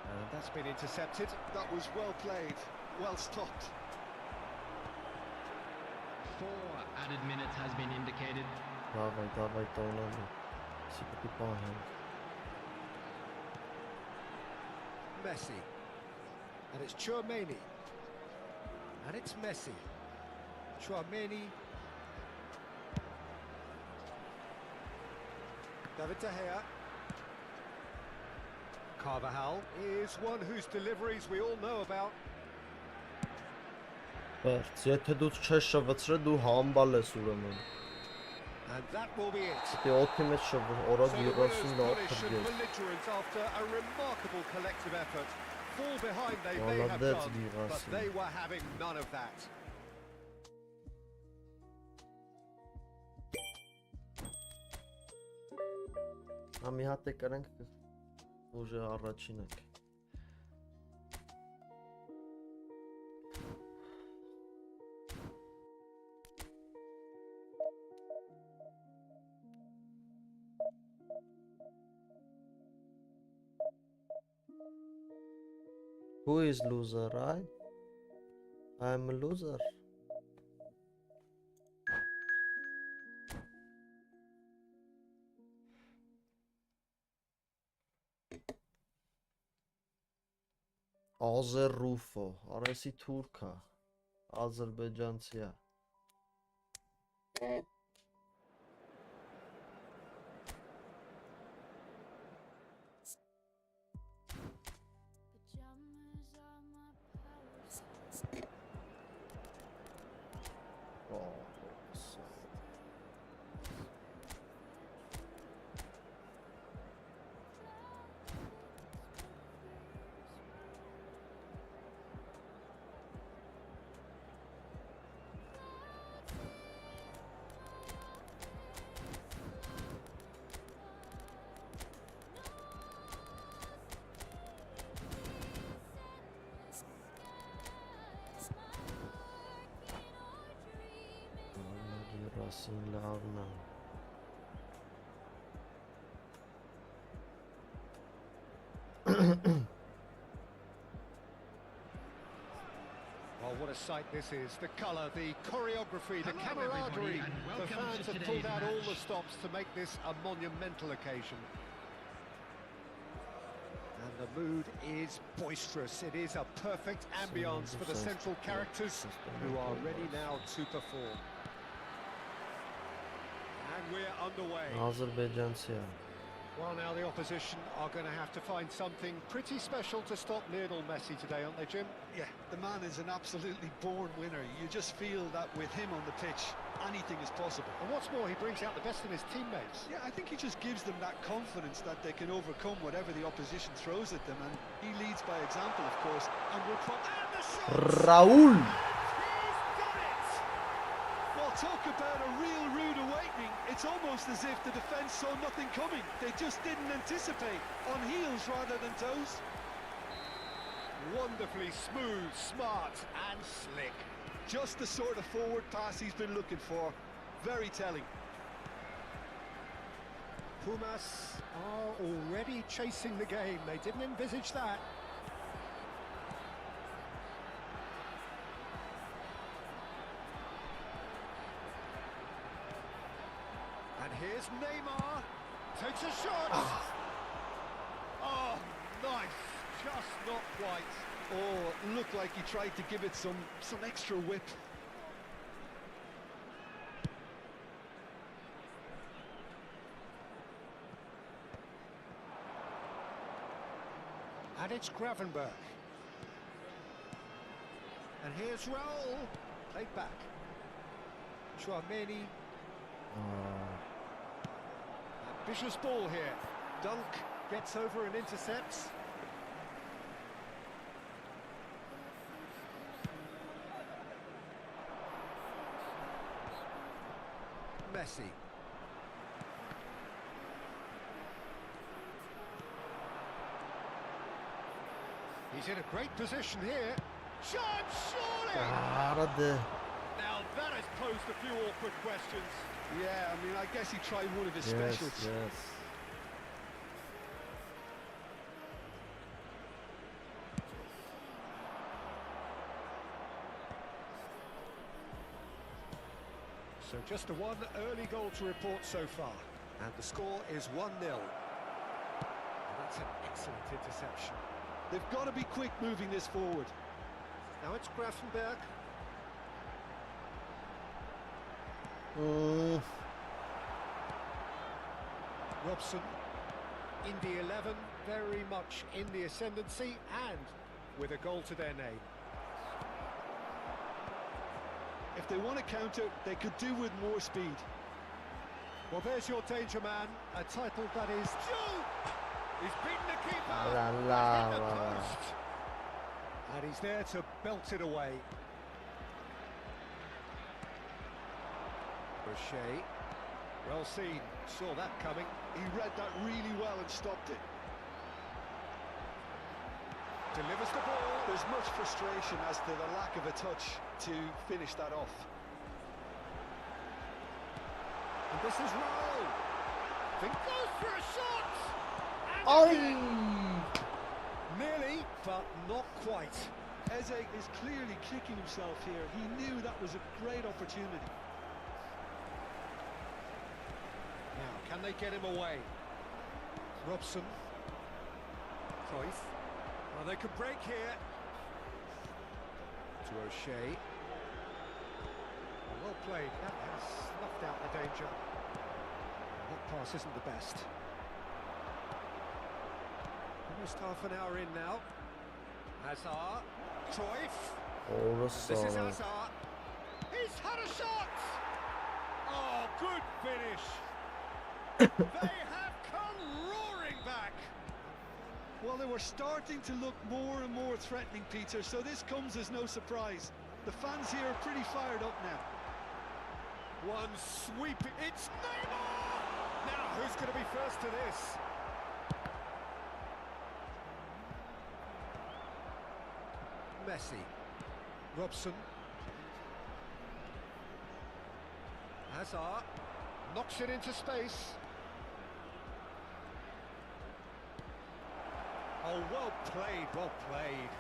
And that's been intercepted. That was well played, well stopped. 4 added minutes has been indicated. Давай տոնալու։ Սիպտի պահենք։ Messi. And it's Chouameni. And it's Messi. Chouameni. David De Gea. Carvajal is one whose deliveries we all know about. Բերց, եթե դու չես շվացրել, դու համբալ ես ուրեմն։ And that will be it. Դե օդի մեջ շվր, օրա So the winners 30 British and լավ belligerent after a remarkable collective effort. Fall behind they have Молодец, done, Дивас. but they were having none of that. Ամի հատ է կրանք ուժը առաջին եք։ Who is loser, right? I'm a loser. Azer Rufo, arası Turka, Azerbaycanlıya. Ասին լավն է։ Oh, what a sight this is. The colour, the choreography, the Hello, everybody, camaraderie. and The welcome fans to have today's pulled out all the match. stops to make this a monumental occasion. And the mood is boisterous. It is a perfect ambience for the central characters who are ready now to perform. And we're underway. Azərbaycançı. Well, now the opposition are going to have to find something pretty special to stop Lionel Messi today, aren't they, Jim? Yeah, the man is an absolutely born winner. You just feel that with him on the pitch, anything is possible. And what's more, he brings out the best in his teammates. Yeah, I think he just gives them that confidence that they can overcome whatever the opposition throws at them, and he leads by example, of course. And we're and the shot! Raul. He's got it! Well, talk about a real rude awakening. It's almost as if the defence saw nothing coming. They just didn't anticipate, on heels rather than toes. Wonderfully smooth, smart and slick. Just the sort of forward pass he's been looking for. Very telling. Pumas are already chasing the game. They didn't envisage that. And here's Neymar. Takes a shot. Oh, nice. Just not quite. Oh, looked like he tried to give it some extra whip. And it's Gravenberg. And here's Raul. Played back. Chouameni. Ambitious ball here. Dunk gets over and intercepts. Messi. He's in a great position here. Shot, surely! Aradı. Now that has posed a few awkward questions. Yeah, I mean, I guess he tried one of his Yes, specials. yes. So just a one early goal to report so far. And the score is 1-0. And that's an excellent interception. They've got to be quick moving this forward. Now it's Gravenberg. Robson in the 11, very much in the ascendancy and with a goal to their name. If they want to counter, they could do with more speed. Well, there's your danger man, a title that is due. He's beaten the keeper. La He's la hit the la. post. And he's there to belt it away. Brochet, well seen, saw that coming. He read that really well and stopped it. Delivers the ball. There's much frustration as to the lack of a touch to finish that off. And this is Raul. Think goes for a shot. Ay! Nearly, but not quite. Eze is clearly kicking himself here. He knew that was a great opportunity. Now, can they get him away? Robson. Cruyff. Well, they could break here. To O'Shea. Well played. That has snuffed out the danger. That pass isn't the best. Almost half an hour in now. Hazard. Cruyff. This is Orası. Hazard. He's had a shot! Oh, good finish. They have come roaring back. Well, they were starting to look more and more threatening, Peter, so this comes as no surprise. The fans here are pretty fired up now. One sweep. It's Neymar! Now, who's going to be first to this? Messi. Robson. Hazard knocks it into space. Oh, well played, well played.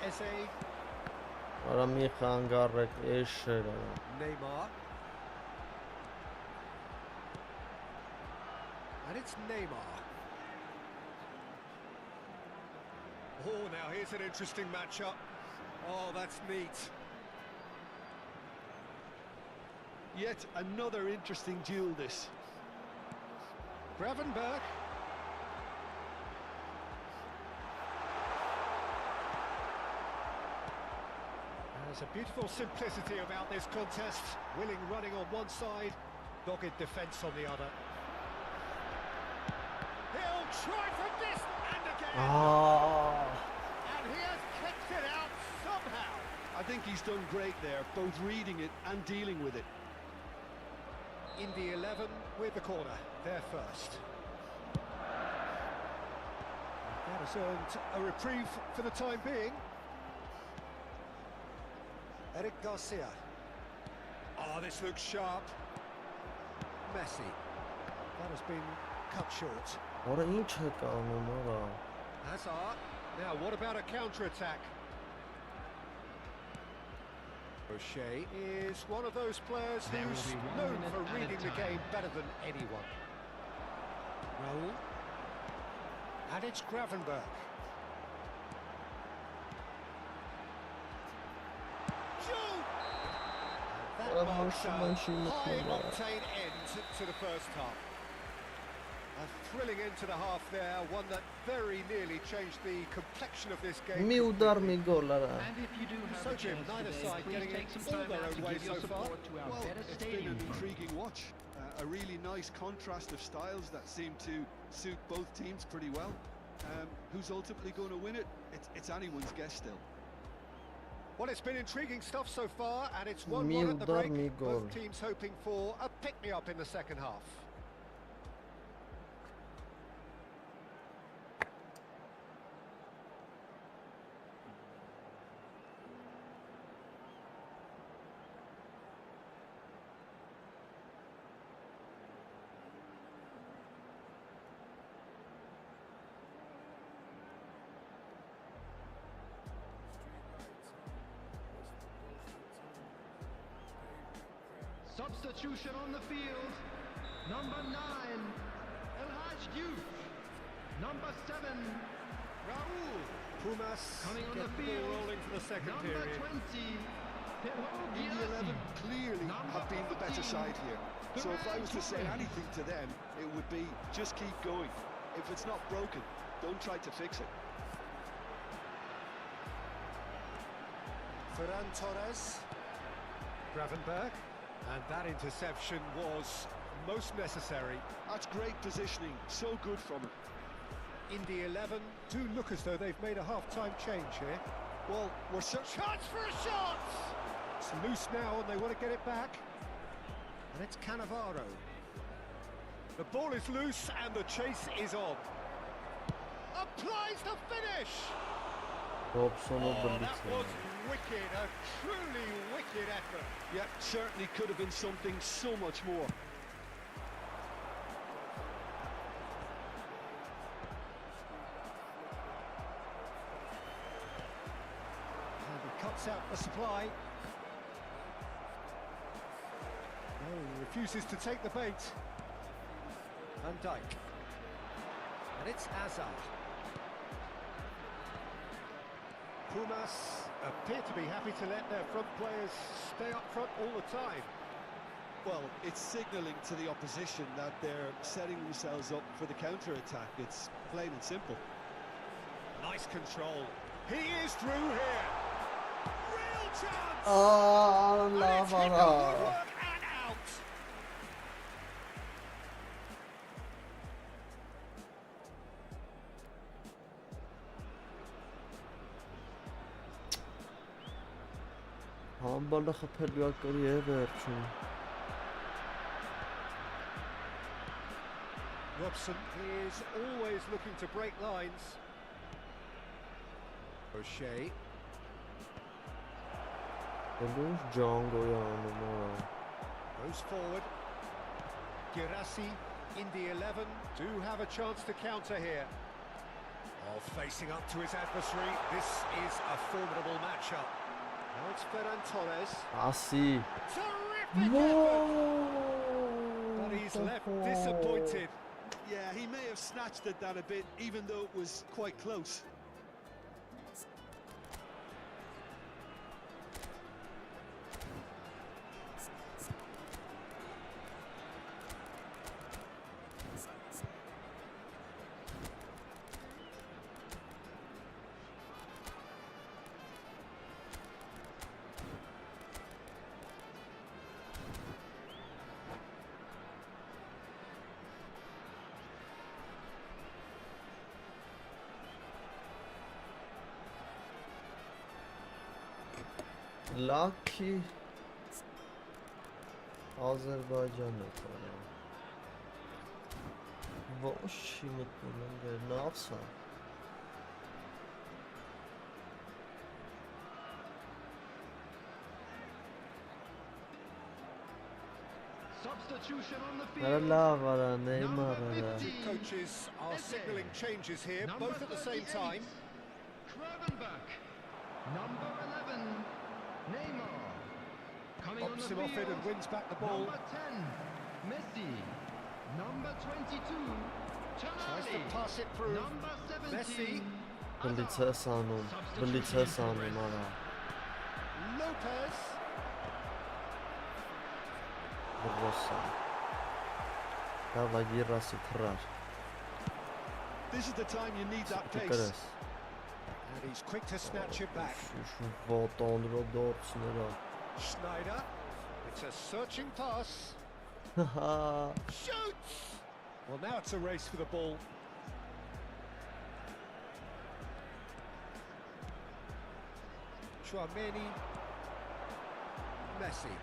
Eze. Արա մի խանգարեք էշերը Neymar. And it's Neymar. Oh, now here's an interesting matchup. Oh, that's neat. Yet another interesting duel, this. Gravenberch. There's a beautiful simplicity about this contest. Willing running on one side, dogged defence on the other. He'll try from this and again. And he has kicked it out somehow. I think he's done great there, both reading it and dealing with it. In the 11 with the corner, there first. That has earned a reprieve for the time being. Eric Garcia. Oh, this looks sharp. Messi. That has been cut short. Արա ինչ է կանում արա Hazard. Now, what about a counter-attack? O'Shea is one of those players There will who's be 1 known minute for added reading the time. game better than anyone. Raul. And it's Gravenberch. Shoot! And that marks a high-octane end to the first half. A thrilling end to the half there, one that very nearly changed the complexion of this game. մի ուդար մի գոլ արա And if you do have So, a Jim, chance neither today, side please getting take it some all time their out own to way give your so far. support to our Well, better it's been stadium an crew. intriguing watch. A really nice contrast of styles that seem to suit both teams pretty well. Who's ultimately going to win it? It's anyone's guess still. Well, it's been intriguing stuff so far, and it's 1-1 Mi at the udar, break. mi gol. Both teams hoping for a pick-me-up in the second half. Substitution on the field. Number 9, El Haj Diouf. Number 7, Raul. Pumas Coming on get the the ball field. rolling for the second Number period. 20, The Pedro 11 clearly have been the better side here. So if I was to say anything to them, it would be just keep going. If it's not broken, don't try to fix it. Ferran Torres. Gravenberch. And that interception was most necessary. That's great positioning, so good from him. In the 11, do look as though they've made a half-time change here. Well, we're such... Chance for a shot! It's loose now and they want to get it back. And it's Cannavaro. The ball is loose and the chase is on. Applies the finish! Robson-ը Oh, that բլիցը was wicked, a truly wicked effort. Yeah, certainly could have been something so much more. And he cuts out the supply. No, he refuses to take the bait. Van Dijk. And it's Hazard. Pumas appear to be happy to let their front players stay up front all the time. Well, it's signalling to the opposition that they're setting themselves up for the counter-attack. It's plain and simple. Nice control. He is through here. Real chance! Ալավ And it's hit the արա woodwork and out. Համբալը խփելու ակրի է վերջում Robson is always looking to break lines. O'Shea. Դու Ջանգոյի անում արա Goes forward. Girassi in the 11 do have a chance to counter here. Oh, facing up to his adversary. This is a formidable matchup. Now it's Ferran Torres. Asi. Terrific effort! But he's left disappointed. Yeah, he may have snatched at that a bit, even though it was quite close. Lucky Azerbaycan'la tanıyor. Boş yumutluğunun ne yapsa? Substitution on the field. Nerede var ha? Neymar Number ha? 15. Coaches are signalling changes here, Number both at the same 38, time. Kravenberg. Number 11, Neymar. Coming on Pops the him off it field. and wins back the ball. Number 10, Messi. Number 22, Tries to Tonali. pass it through. Number 17, Messi. Blitz'e sandım. Blitz'e sandım ara. Lopez. Burası. Dawaj Girassi trar. This is the time you need that pace. Dikkat. And he's quick to snatch it back. Şu votandro doğrusunu Schneider. It's a searching pass. da. Shoots! Well, now it's a race for the ball. Chouameni. Messi.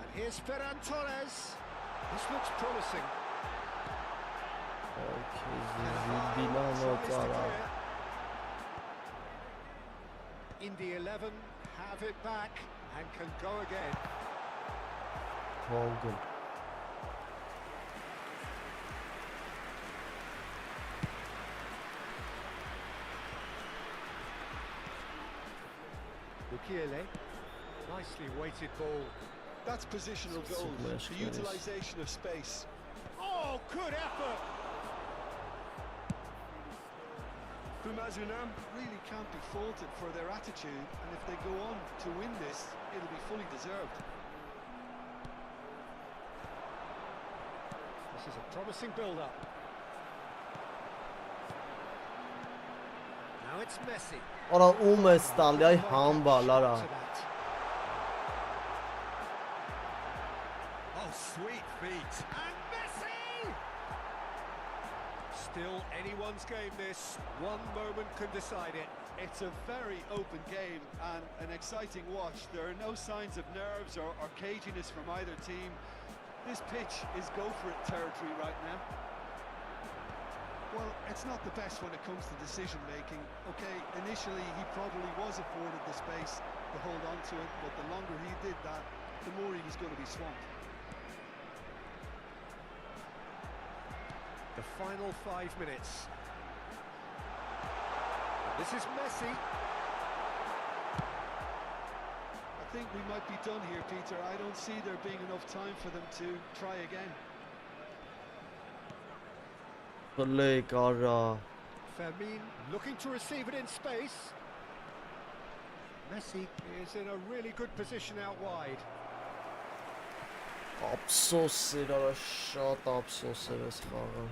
And here's Ferran Torres. This looks promising. Herkesi bilen o Tries to tara. clear. In the 11, have it back and can go again. Olgun. Mukiele. Nicely weighted ball. That's positional goals, Smash the goals. utilisation of space. Oh, good effort! Bumazunam really can't be faulted for their attitude, and if they go on to win this, it'll be fully deserved. This is a promising build-up. Now it's Messi. Ora umestalya hambalara. To that. Oh, sweet feet. And Messi! Still anyone's game this. One moment can decide it. It's a very open game and an exciting watch. There are no signs of nerves or caginess from either team. This pitch is go-for-it territory right now. Well, it's not the best when it comes to decision-making. Okay, initially he probably was afforded the space to hold on to it, but the longer he did that, the more he was going to be swamped. The final 5 minutes. And this is Messi. I think we might be done here, Peter. I don't see there being enough time for them to try again. Play kara. Fermin looking to receive it in space. Messi is in a really good position out wide. Ափսոս էր արա, շատ ափսոս էր այս խաղը։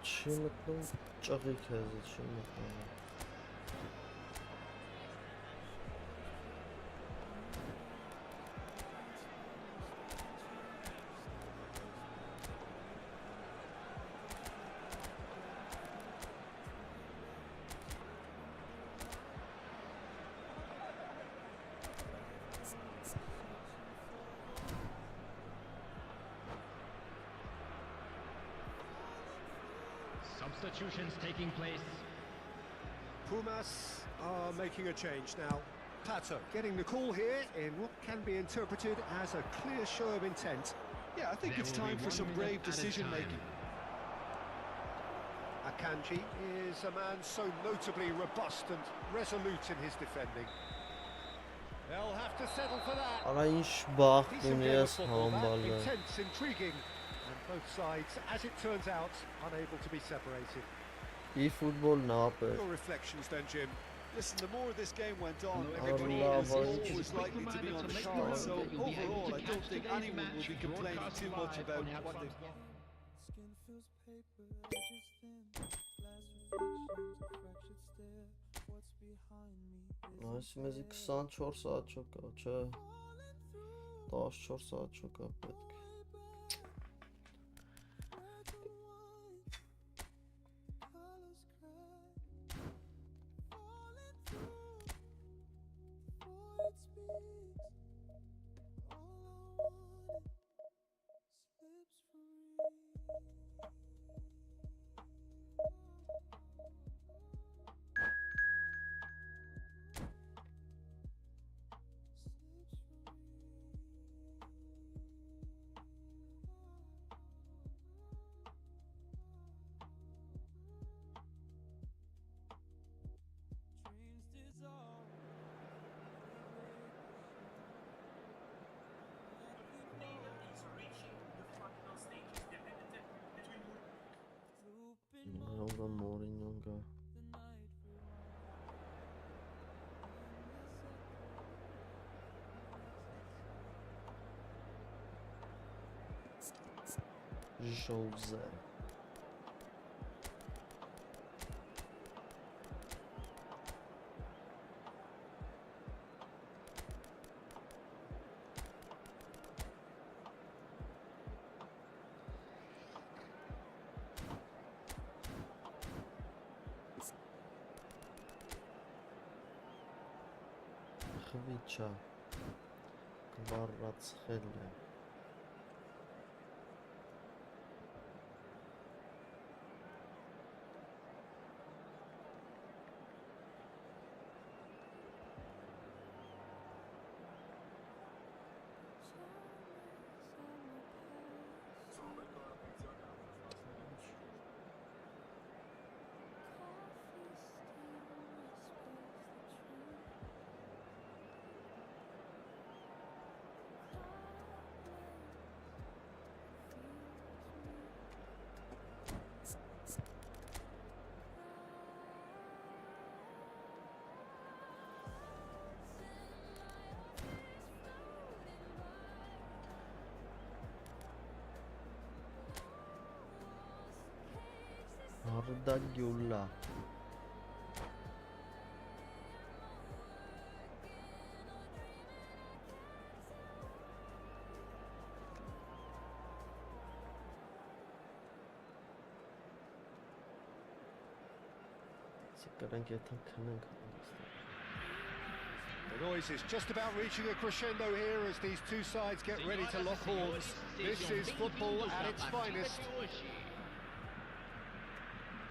Չի մտնում ճղիկ է, չի մտնում։ Substitutions taking place. Pumas are making a change now. Pato getting the call here in what can be interpreted as a clear show of intent. Yeah, I think There it's will be time for 1 some minute brave at a decision time. making. Akanji is a man so notably robust and resolute in his defending. They'll have to settle for that. Արա ինչ բախտ Decent ունի game of ես football, that, համբալը։ intense, intriguing, and both sides, as it turns out, unable to be separated. eFootball նապ է։ Your reflections then, Jim. Listen, the more this game went on, Everybody Allah, is Allah. always likely to be on the cards. So overall, I don't think anyone will be complaining too much about what they've got. Skin feels paper, edges thin. Glass reflections, a fractured stare. What's behind me is Այս մեզի 24 սաատ չկա, չէ։ 14 սաատ չկա պետք։ colors crack. Falling through before it speaks. All I wanted slips free. Slips Dreams dissolve. Նոնգա Մորինյոնգա։ Ժոուզե։ Խվիչա կվառացխել է։ Arda Gyula։ Կրանք եթե քնենք The noise is just about reaching a crescendo here as these two sides get ready to lock horns. This is football at its finest.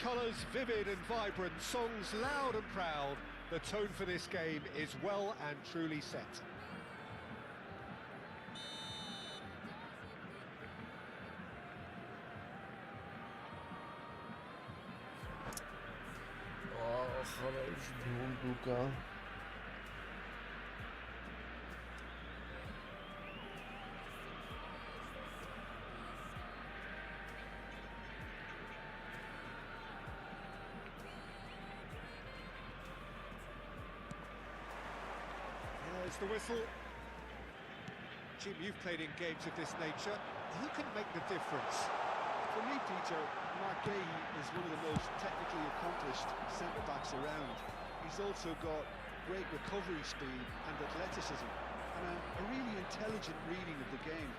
Colours vivid and vibrant, songs loud and proud. The tone for this game is well and truly set. Խարայış դունդուկա։ There's the whistle. Jim, you've played in games of this nature. Who can make the difference? For me, Peter, Marquet is one of the most technically accomplished centre-backs around. He's also got great recovery speed and athleticism, and a really intelligent reading of the game.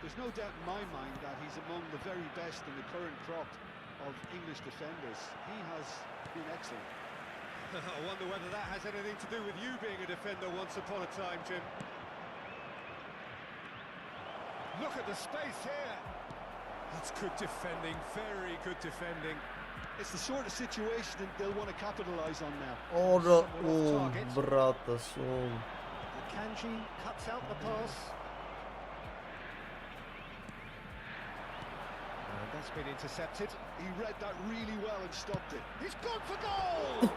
There's no doubt in my mind that he's among the very best in the current crop of English defenders. He has been excellent. I wonder whether that has anything to do with you being a defender once upon a time, Jim. Look at the space here. That's good defending, very good defending. It's the sort of situation that they'll want to capitalise on now. Ora Someone off target. bratas, Kanji cuts out the pass. And that's been intercepted. He read that really well and stopped it. He's gone for goal!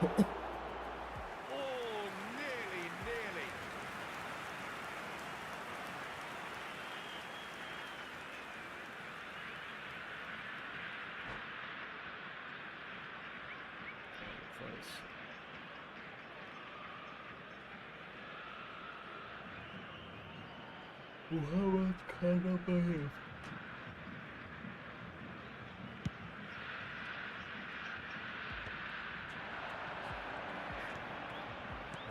Oh, nearly, nearly. Muhammad Kanabayev.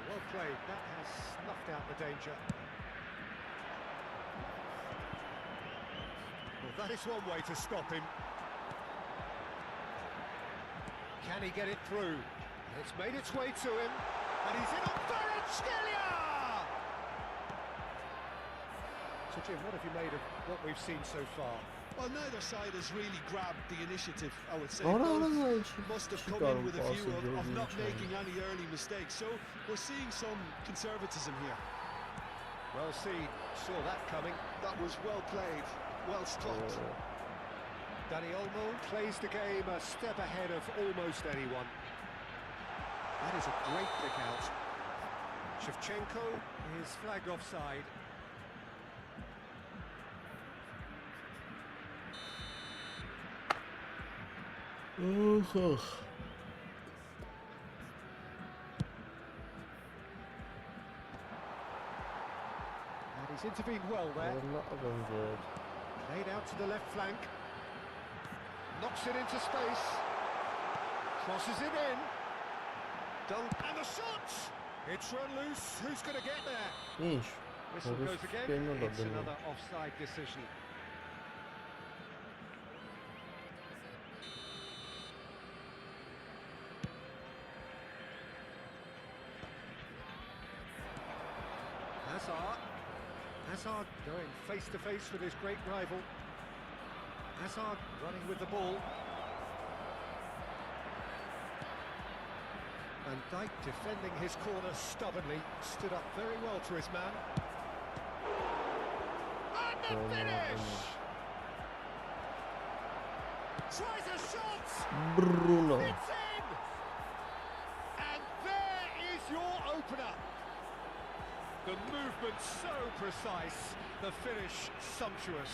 Well played. That has snuffed out the danger. Well, that is one way to stop him. Can he get it through? And it's made its way to him. And he's in on Kvaratskhelia! So Jim, what have you made of what we've seen so far? Well, neither side has really grabbed the initiative, I would say. Ora Both zaç. must have come in with a view of not making any early mistakes. So we're seeing some conservatism here. Well seen, saw that coming. That was well played, well stopped. Dani Olmo plays the game a step ahead of almost anyone. That is a great pick out. Shevchenko is flagged offside. Oh. And he's intervened well there. Laid out to the left flank. Knocks it into space. Crosses it in. Dunk. And the shot! It's run loose. Who's going to get there? İş. Whistle Orası goes again. benim It's adamım. another offside decision. Hazard going face to face with his great rival. Hazard running with the ball. And Dijk defending his corner stubbornly, stood up very well to his man. And the finish! Tries a shot! Bruno. It's in! And there is your opener. The movement so precise, the finish sumptuous.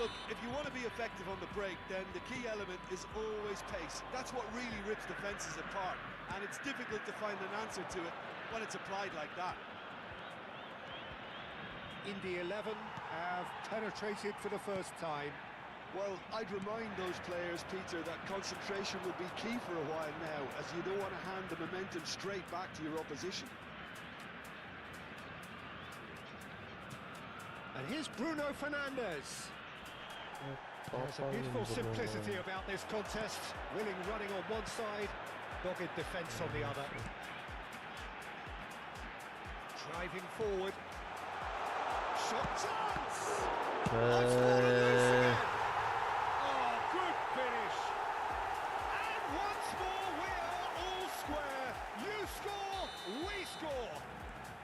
Look, if you want to be effective on the break, then the key element is always pace. That's what really rips defences apart, and it's difficult to find an answer to it when it's applied like that. Indy 11 have penetrated for the first time. Well, I'd remind those players, Peter, that concentration will be key for a while now, as you don't want to hand the momentum straight back to your opposition. And here's Bruno Fernandes. There's a beautiful simplicity about this contest. Willing running on one side, dogged defence on the other. Driving forward. Shot chance! Oh, good finish! And once more we are all square. You score, we score!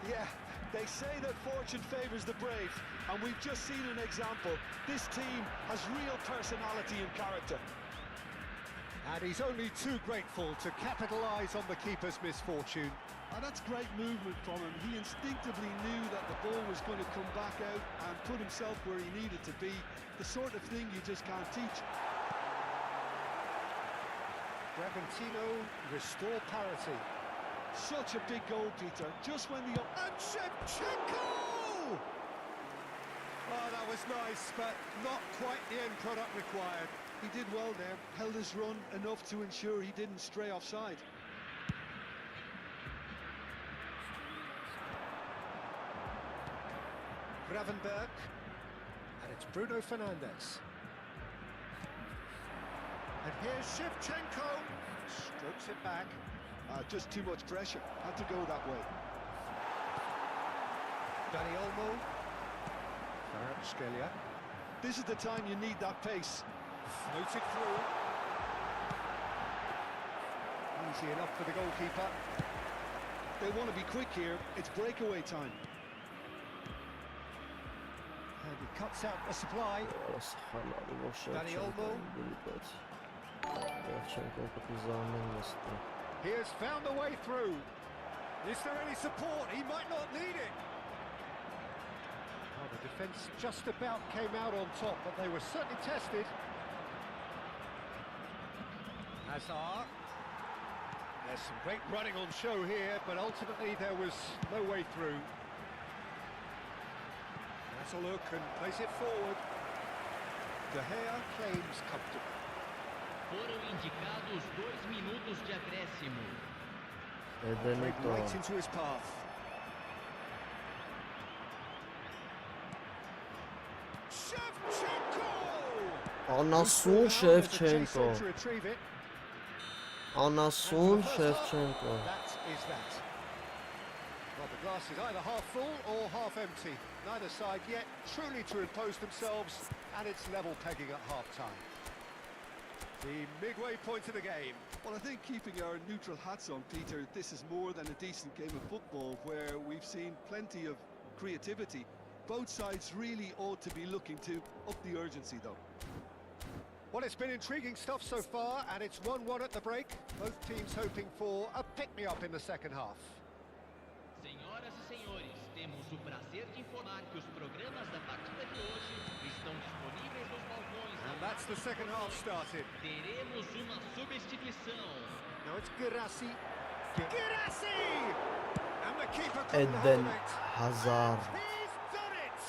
Yeah, they say that fortune favours the brave, and we've just seen an example. This team has real personality and character. And he's only too grateful to capitalise on the keeper's misfortune. And that's great movement from him. He instinctively knew that the ball was going to come back out and put himself where he needed to be. The sort of thing you just can't teach. Bragantino restore parity. Such a big goal, Peter. Just when the... And Shevchenko! Oh, that was nice, but not quite the end product required. He did well there, held his run enough to ensure he didn't stray offside. Gravenberg. And it's Bruno Fernandes. And here's Shevchenko. Strokes it back. Just too much pressure. Had to go that way. Dani Olmo. Kvaratskhelia. This is the time you need that pace. Floated through. Easy enough for the goalkeeper. They want to be quick here. It's breakaway time. And he cuts out the supply. Danny Olmo. He has found a way through. Is there any support? He might not need it. Well, the defence just about came out on top, but they were certainly tested. Hazard. There's some great running on show here, but ultimately there was no way through. That's a look and plays it forward. De Gea claims comfortable. Foram indicados 2 minutos de acréscimo. Played right into his path. Shevchenko! Anasун Shevchenko. To retrieve it. Anasուն Shevchenko. That is that. Well, the glass is either half full or half empty. Neither side yet truly to impose themselves, and it's level pegging at half-time. The midway point of the game. Well, I think keeping our neutral hats on, Peter, this is more than a decent game of football where we've seen plenty of creativity. Both sides really ought to be looking to up the urgency, though. Well, it's been intriguing stuff so far, and it's 1-1 at the break. Both teams hoping for a pick-me-up in the second half. Senhoras e senhores, temos o prazer de informar que os programas da partida de hoje estão disponíveis nos balcões. And that's the second half started. Teremos uma substituição. Now it's Girassi. Girassi! And the keeper And couldn't then hold it. Hazard. He's done it!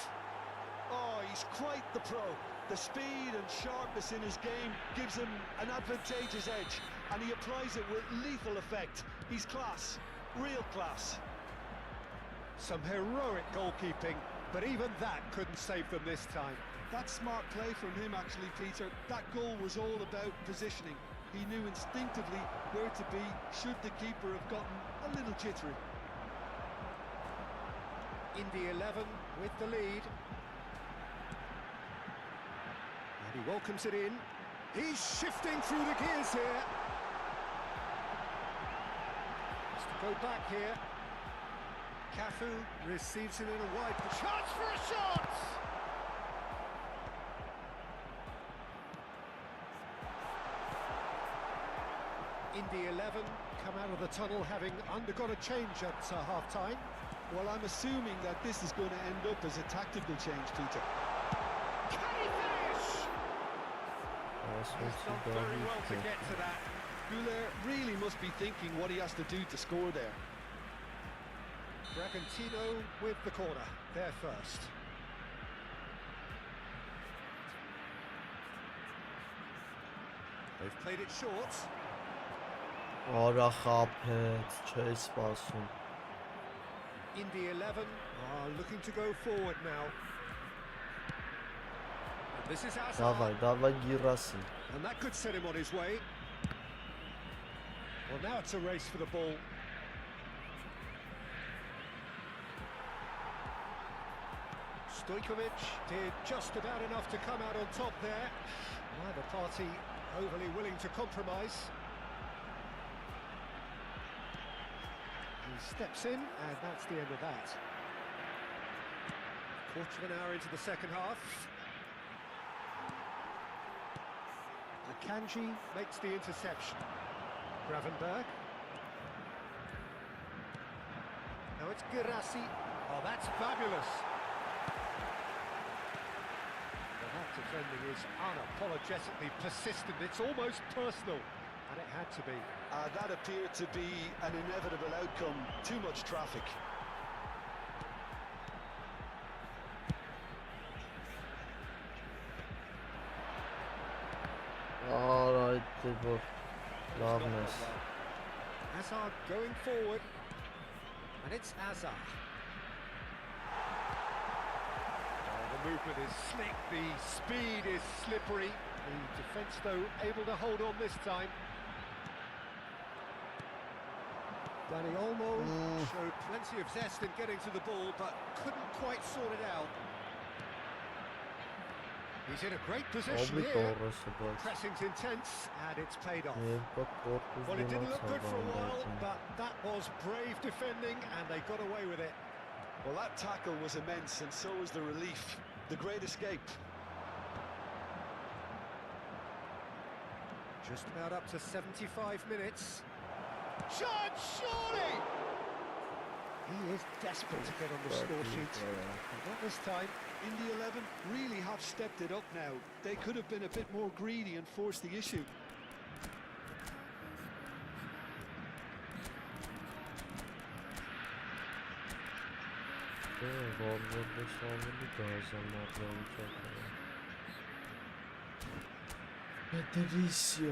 Oh, he's quite the pro. The speed and sharpness in his game gives him an advantageous edge, and he applies it with lethal effect. He's class, real class. Some heroic goalkeeping, but even that couldn't save them this time. That's smart play from him, actually, Peter. That goal was all about positioning. He knew instinctively where to be should the keeper have gotten a little jittery. Indy 11 with the lead. And he welcomes it in. He's shifting through the gears here. Has to go back here. Cafu receives it in a wide chance for a shot! Indy 11 come out of the tunnel having undergone a change at half-time. Well, I'm assuming that this is going to end up as a tactical change, Peter. Can he finish? He's done very well to get to that. Goulet really must be thinking what he has to do to score there. Bragantino with the corner, there first. They've played it short. Արա խափեց, չէի սպասում։ Indy 11 are looking to go forward now. And this is Hazard. Давай Գիրասի։ And that could set him on his way. Well, now it's a race for the ball. Stojkovic did just about enough to come out on top there. Neither party overly willing to compromise. He steps in, and that's the end of that. Quarter of an hour into the second half. Akanji makes the interception. Gravenberg. Now it's Girassi. Oh, that's fabulous. Well, that defending is unapologetically persistent. It's almost personal, and it had to be. That appeared to be an inevitable outcome. Too much traffic. Alright, Tibor. Loveness. Hazard going forward, and it's Hazard. Oh, the movement is slick, the speed is slippery. The defence, though, able to hold on this time. Danny Olmo showed plenty of zest in getting to the ball, but couldn't quite sort it out. He's in a great position Obli here. Torres'e bak. Pressing's intense, and it's paid off. Bak korkuz Well, it didn't bir look good for a while, zaten. but that was brave defending, and they got away with it. Well, that tackle was immense, and so was the relief. The great escape. Just about up to 75 minutes. Shot, surely! He is desperate to get on the score sheet. But not this time. Indy 11 really have stepped it up now. They could have been a bit more greedy and forced the issue. Volvo'da sağlığı gazanlardan çok. Patricio.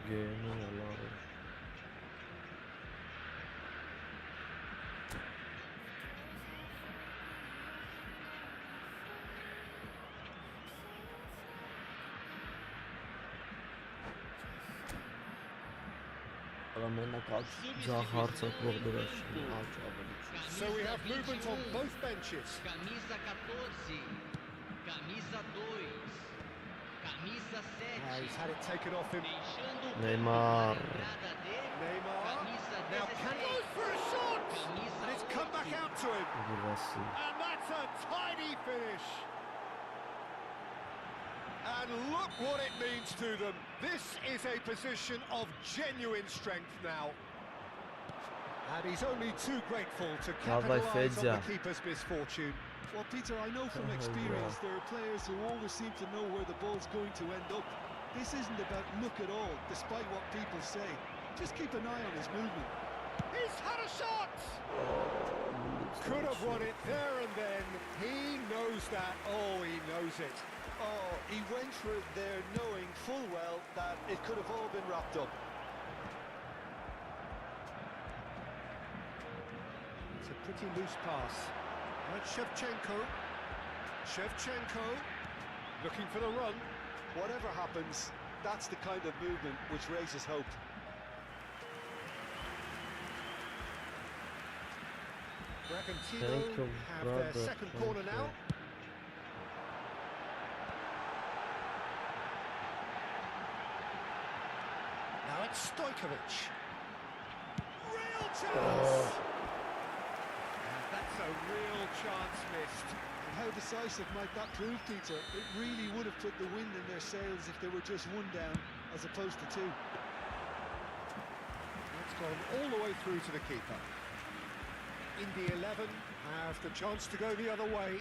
Gene alalım. Ramena kaç harca kurdular şimdi. So we have movement on both benches. Camisa 14, camisa 2, camisa 7. He's had it taken off him. Deixando o Neymar. campo na entrada de Neymar. camisa Now can 16. goes for a shot! Camisa And it's come back 8. out to him. Burası. And that's a tidy finish. And look what it means to them. This is a position of genuine strength now. And he's only too grateful to capitalise on Fedya. the keeper's misfortune. Well, Peter, I know from Oh, experience yeah. there are players who always seem to know where the ball's going to end up. This isn't about luck at all, despite what people say. Just keep an eye on his movement. He's had a shot! Could have won it there and then. He knows that. Oh, he knows it. Oh, he went for it there knowing full well that it could have all been wrapped up. It's a pretty loose pass. Right, Shevchenko. Shevchenko looking for the run. Whatever happens, that's the kind of movement which raises hope. Bragantino Thank you, have their brother. second Thank corner you. now. Now it's Stojkovic. Real chance! And that's a real chance missed. And how decisive might that prove, Peter? It really would have put the wind in their sails if they were just one down as opposed to two. It's gone all the way through to the keeper. Indy 11 have the chance to go the other way.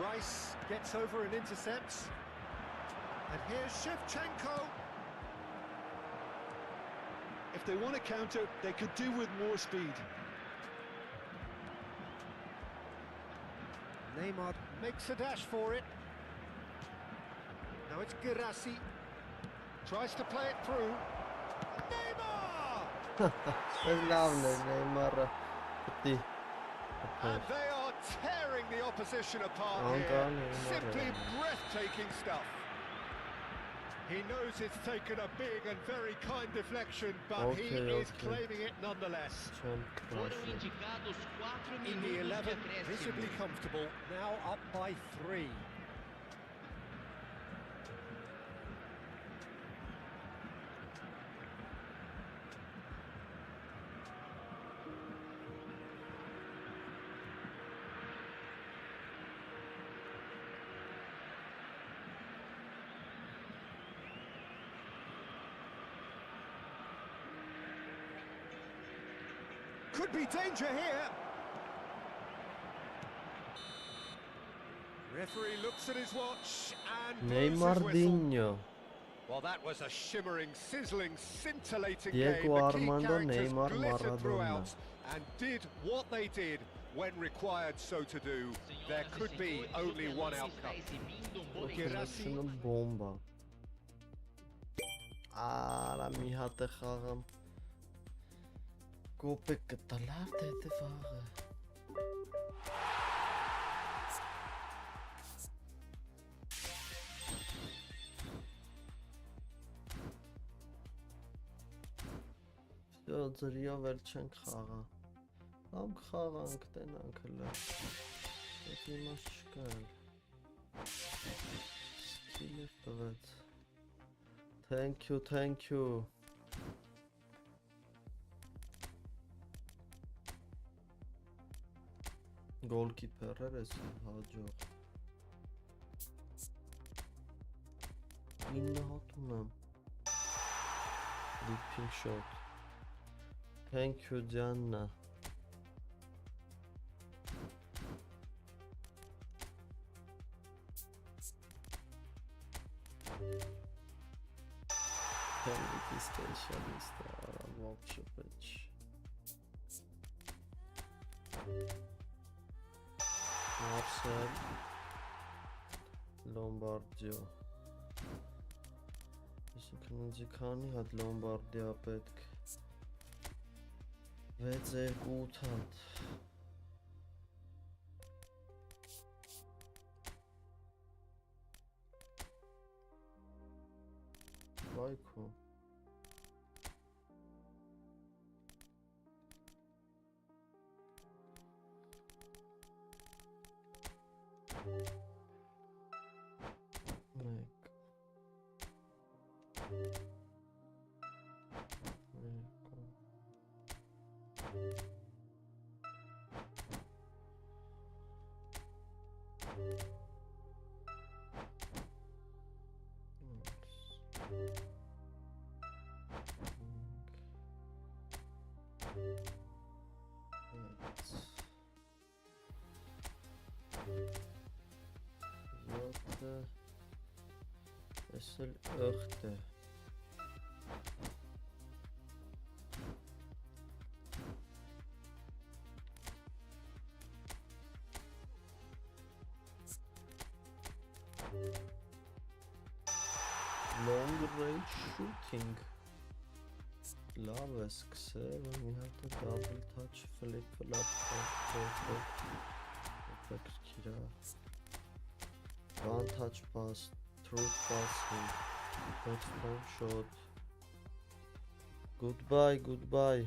Rice gets over and intercepts. And here's Shevchenko. If they want to counter, they could do with more speed. Neymar makes a dash for it. Now it's Girassi. Tries to play it through. Neymar! Slavne Neymar. Ty. And they are tearing the opposition apart Oh, here. God, Neymar. Simply breathtaking stuff. He knows it's taken a big and very kind deflection, but he is claiming it nonetheless. Foram indicados 4 Indy minutos de 11 acréscimo. visibly comfortable, now up by 3. Could be danger here. Referee looks at his watch and blows his whistle. Neymardinho. Well, that was a shimmering, sizzling, scintillating Diego game. The key Armando characters Neymar glittered Maradona. throughout and did what they did when required so to do. There Senhoras e could be senhores, only o one Pelosi está outcome. exibindo um bom Girassi. Շնը բոմբա։ Արա մի հատ է խաղամ։ Կոպեկ կտալար թե դե վաղը։ Всё, Всё, ձրիով էլ չենք խաղա։ Կամ կխաղանք, տենանք հլը։ Այդ իմաստ չկա էլ։ Սկիլեր տվեց։ Thank you, thank you։ Goalkeeper-եր ես հաջող։ 9 հատ ունեմ։ Leaping shot. Thank you, Diana. Penalty specialist, вообще пэч. Marcel Lombardio. Այսինքն քանի հատ Լոմբարդիա պետք։ 6-2 հատ։ Բայքո։ Մեկ։ Էսել ըխտ է։ Long range shooting. Լավ է սկսել, մի հատ double touch flip flop effect kira. One touch pass, through passing, not from shot. Goodbye, goodbye.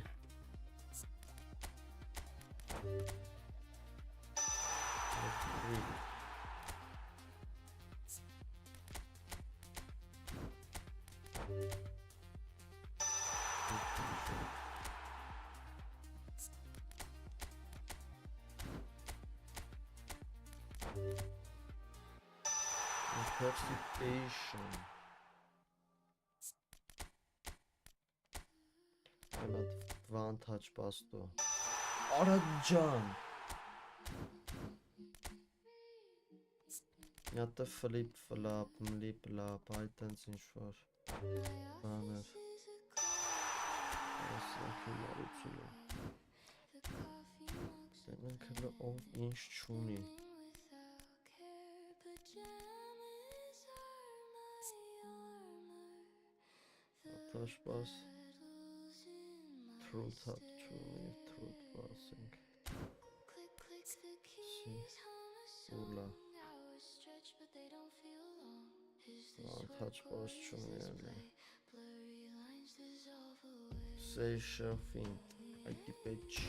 Interceptation. One touch pass to Arajan. Yata flip flop, այդտենց ինչ որ բաներ։ Դրանք հələ ով ինչ չունի։ Touch pass, through tap chuni, through passing. Ula. One touch pass chuni ali. Say shuffling, IT pitch.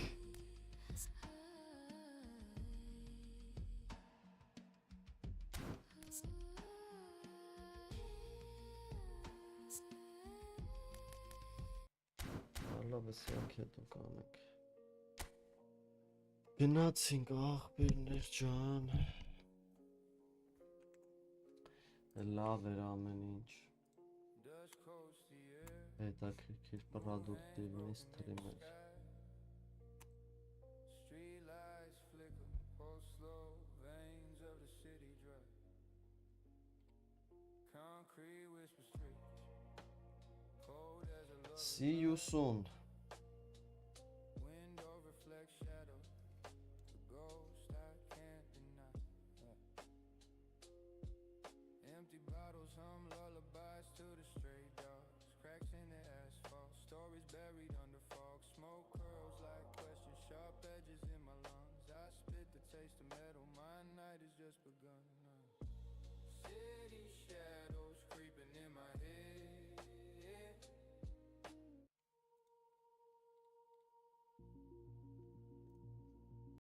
Լավսյանք հետո կանենք։ Գնացինք աղբերներ ջան։ Լավ էր ամեն ինչ։ Հետաքրքիր պրոդուկտիվնի սթրիմ էր։ See you soon. City shadows.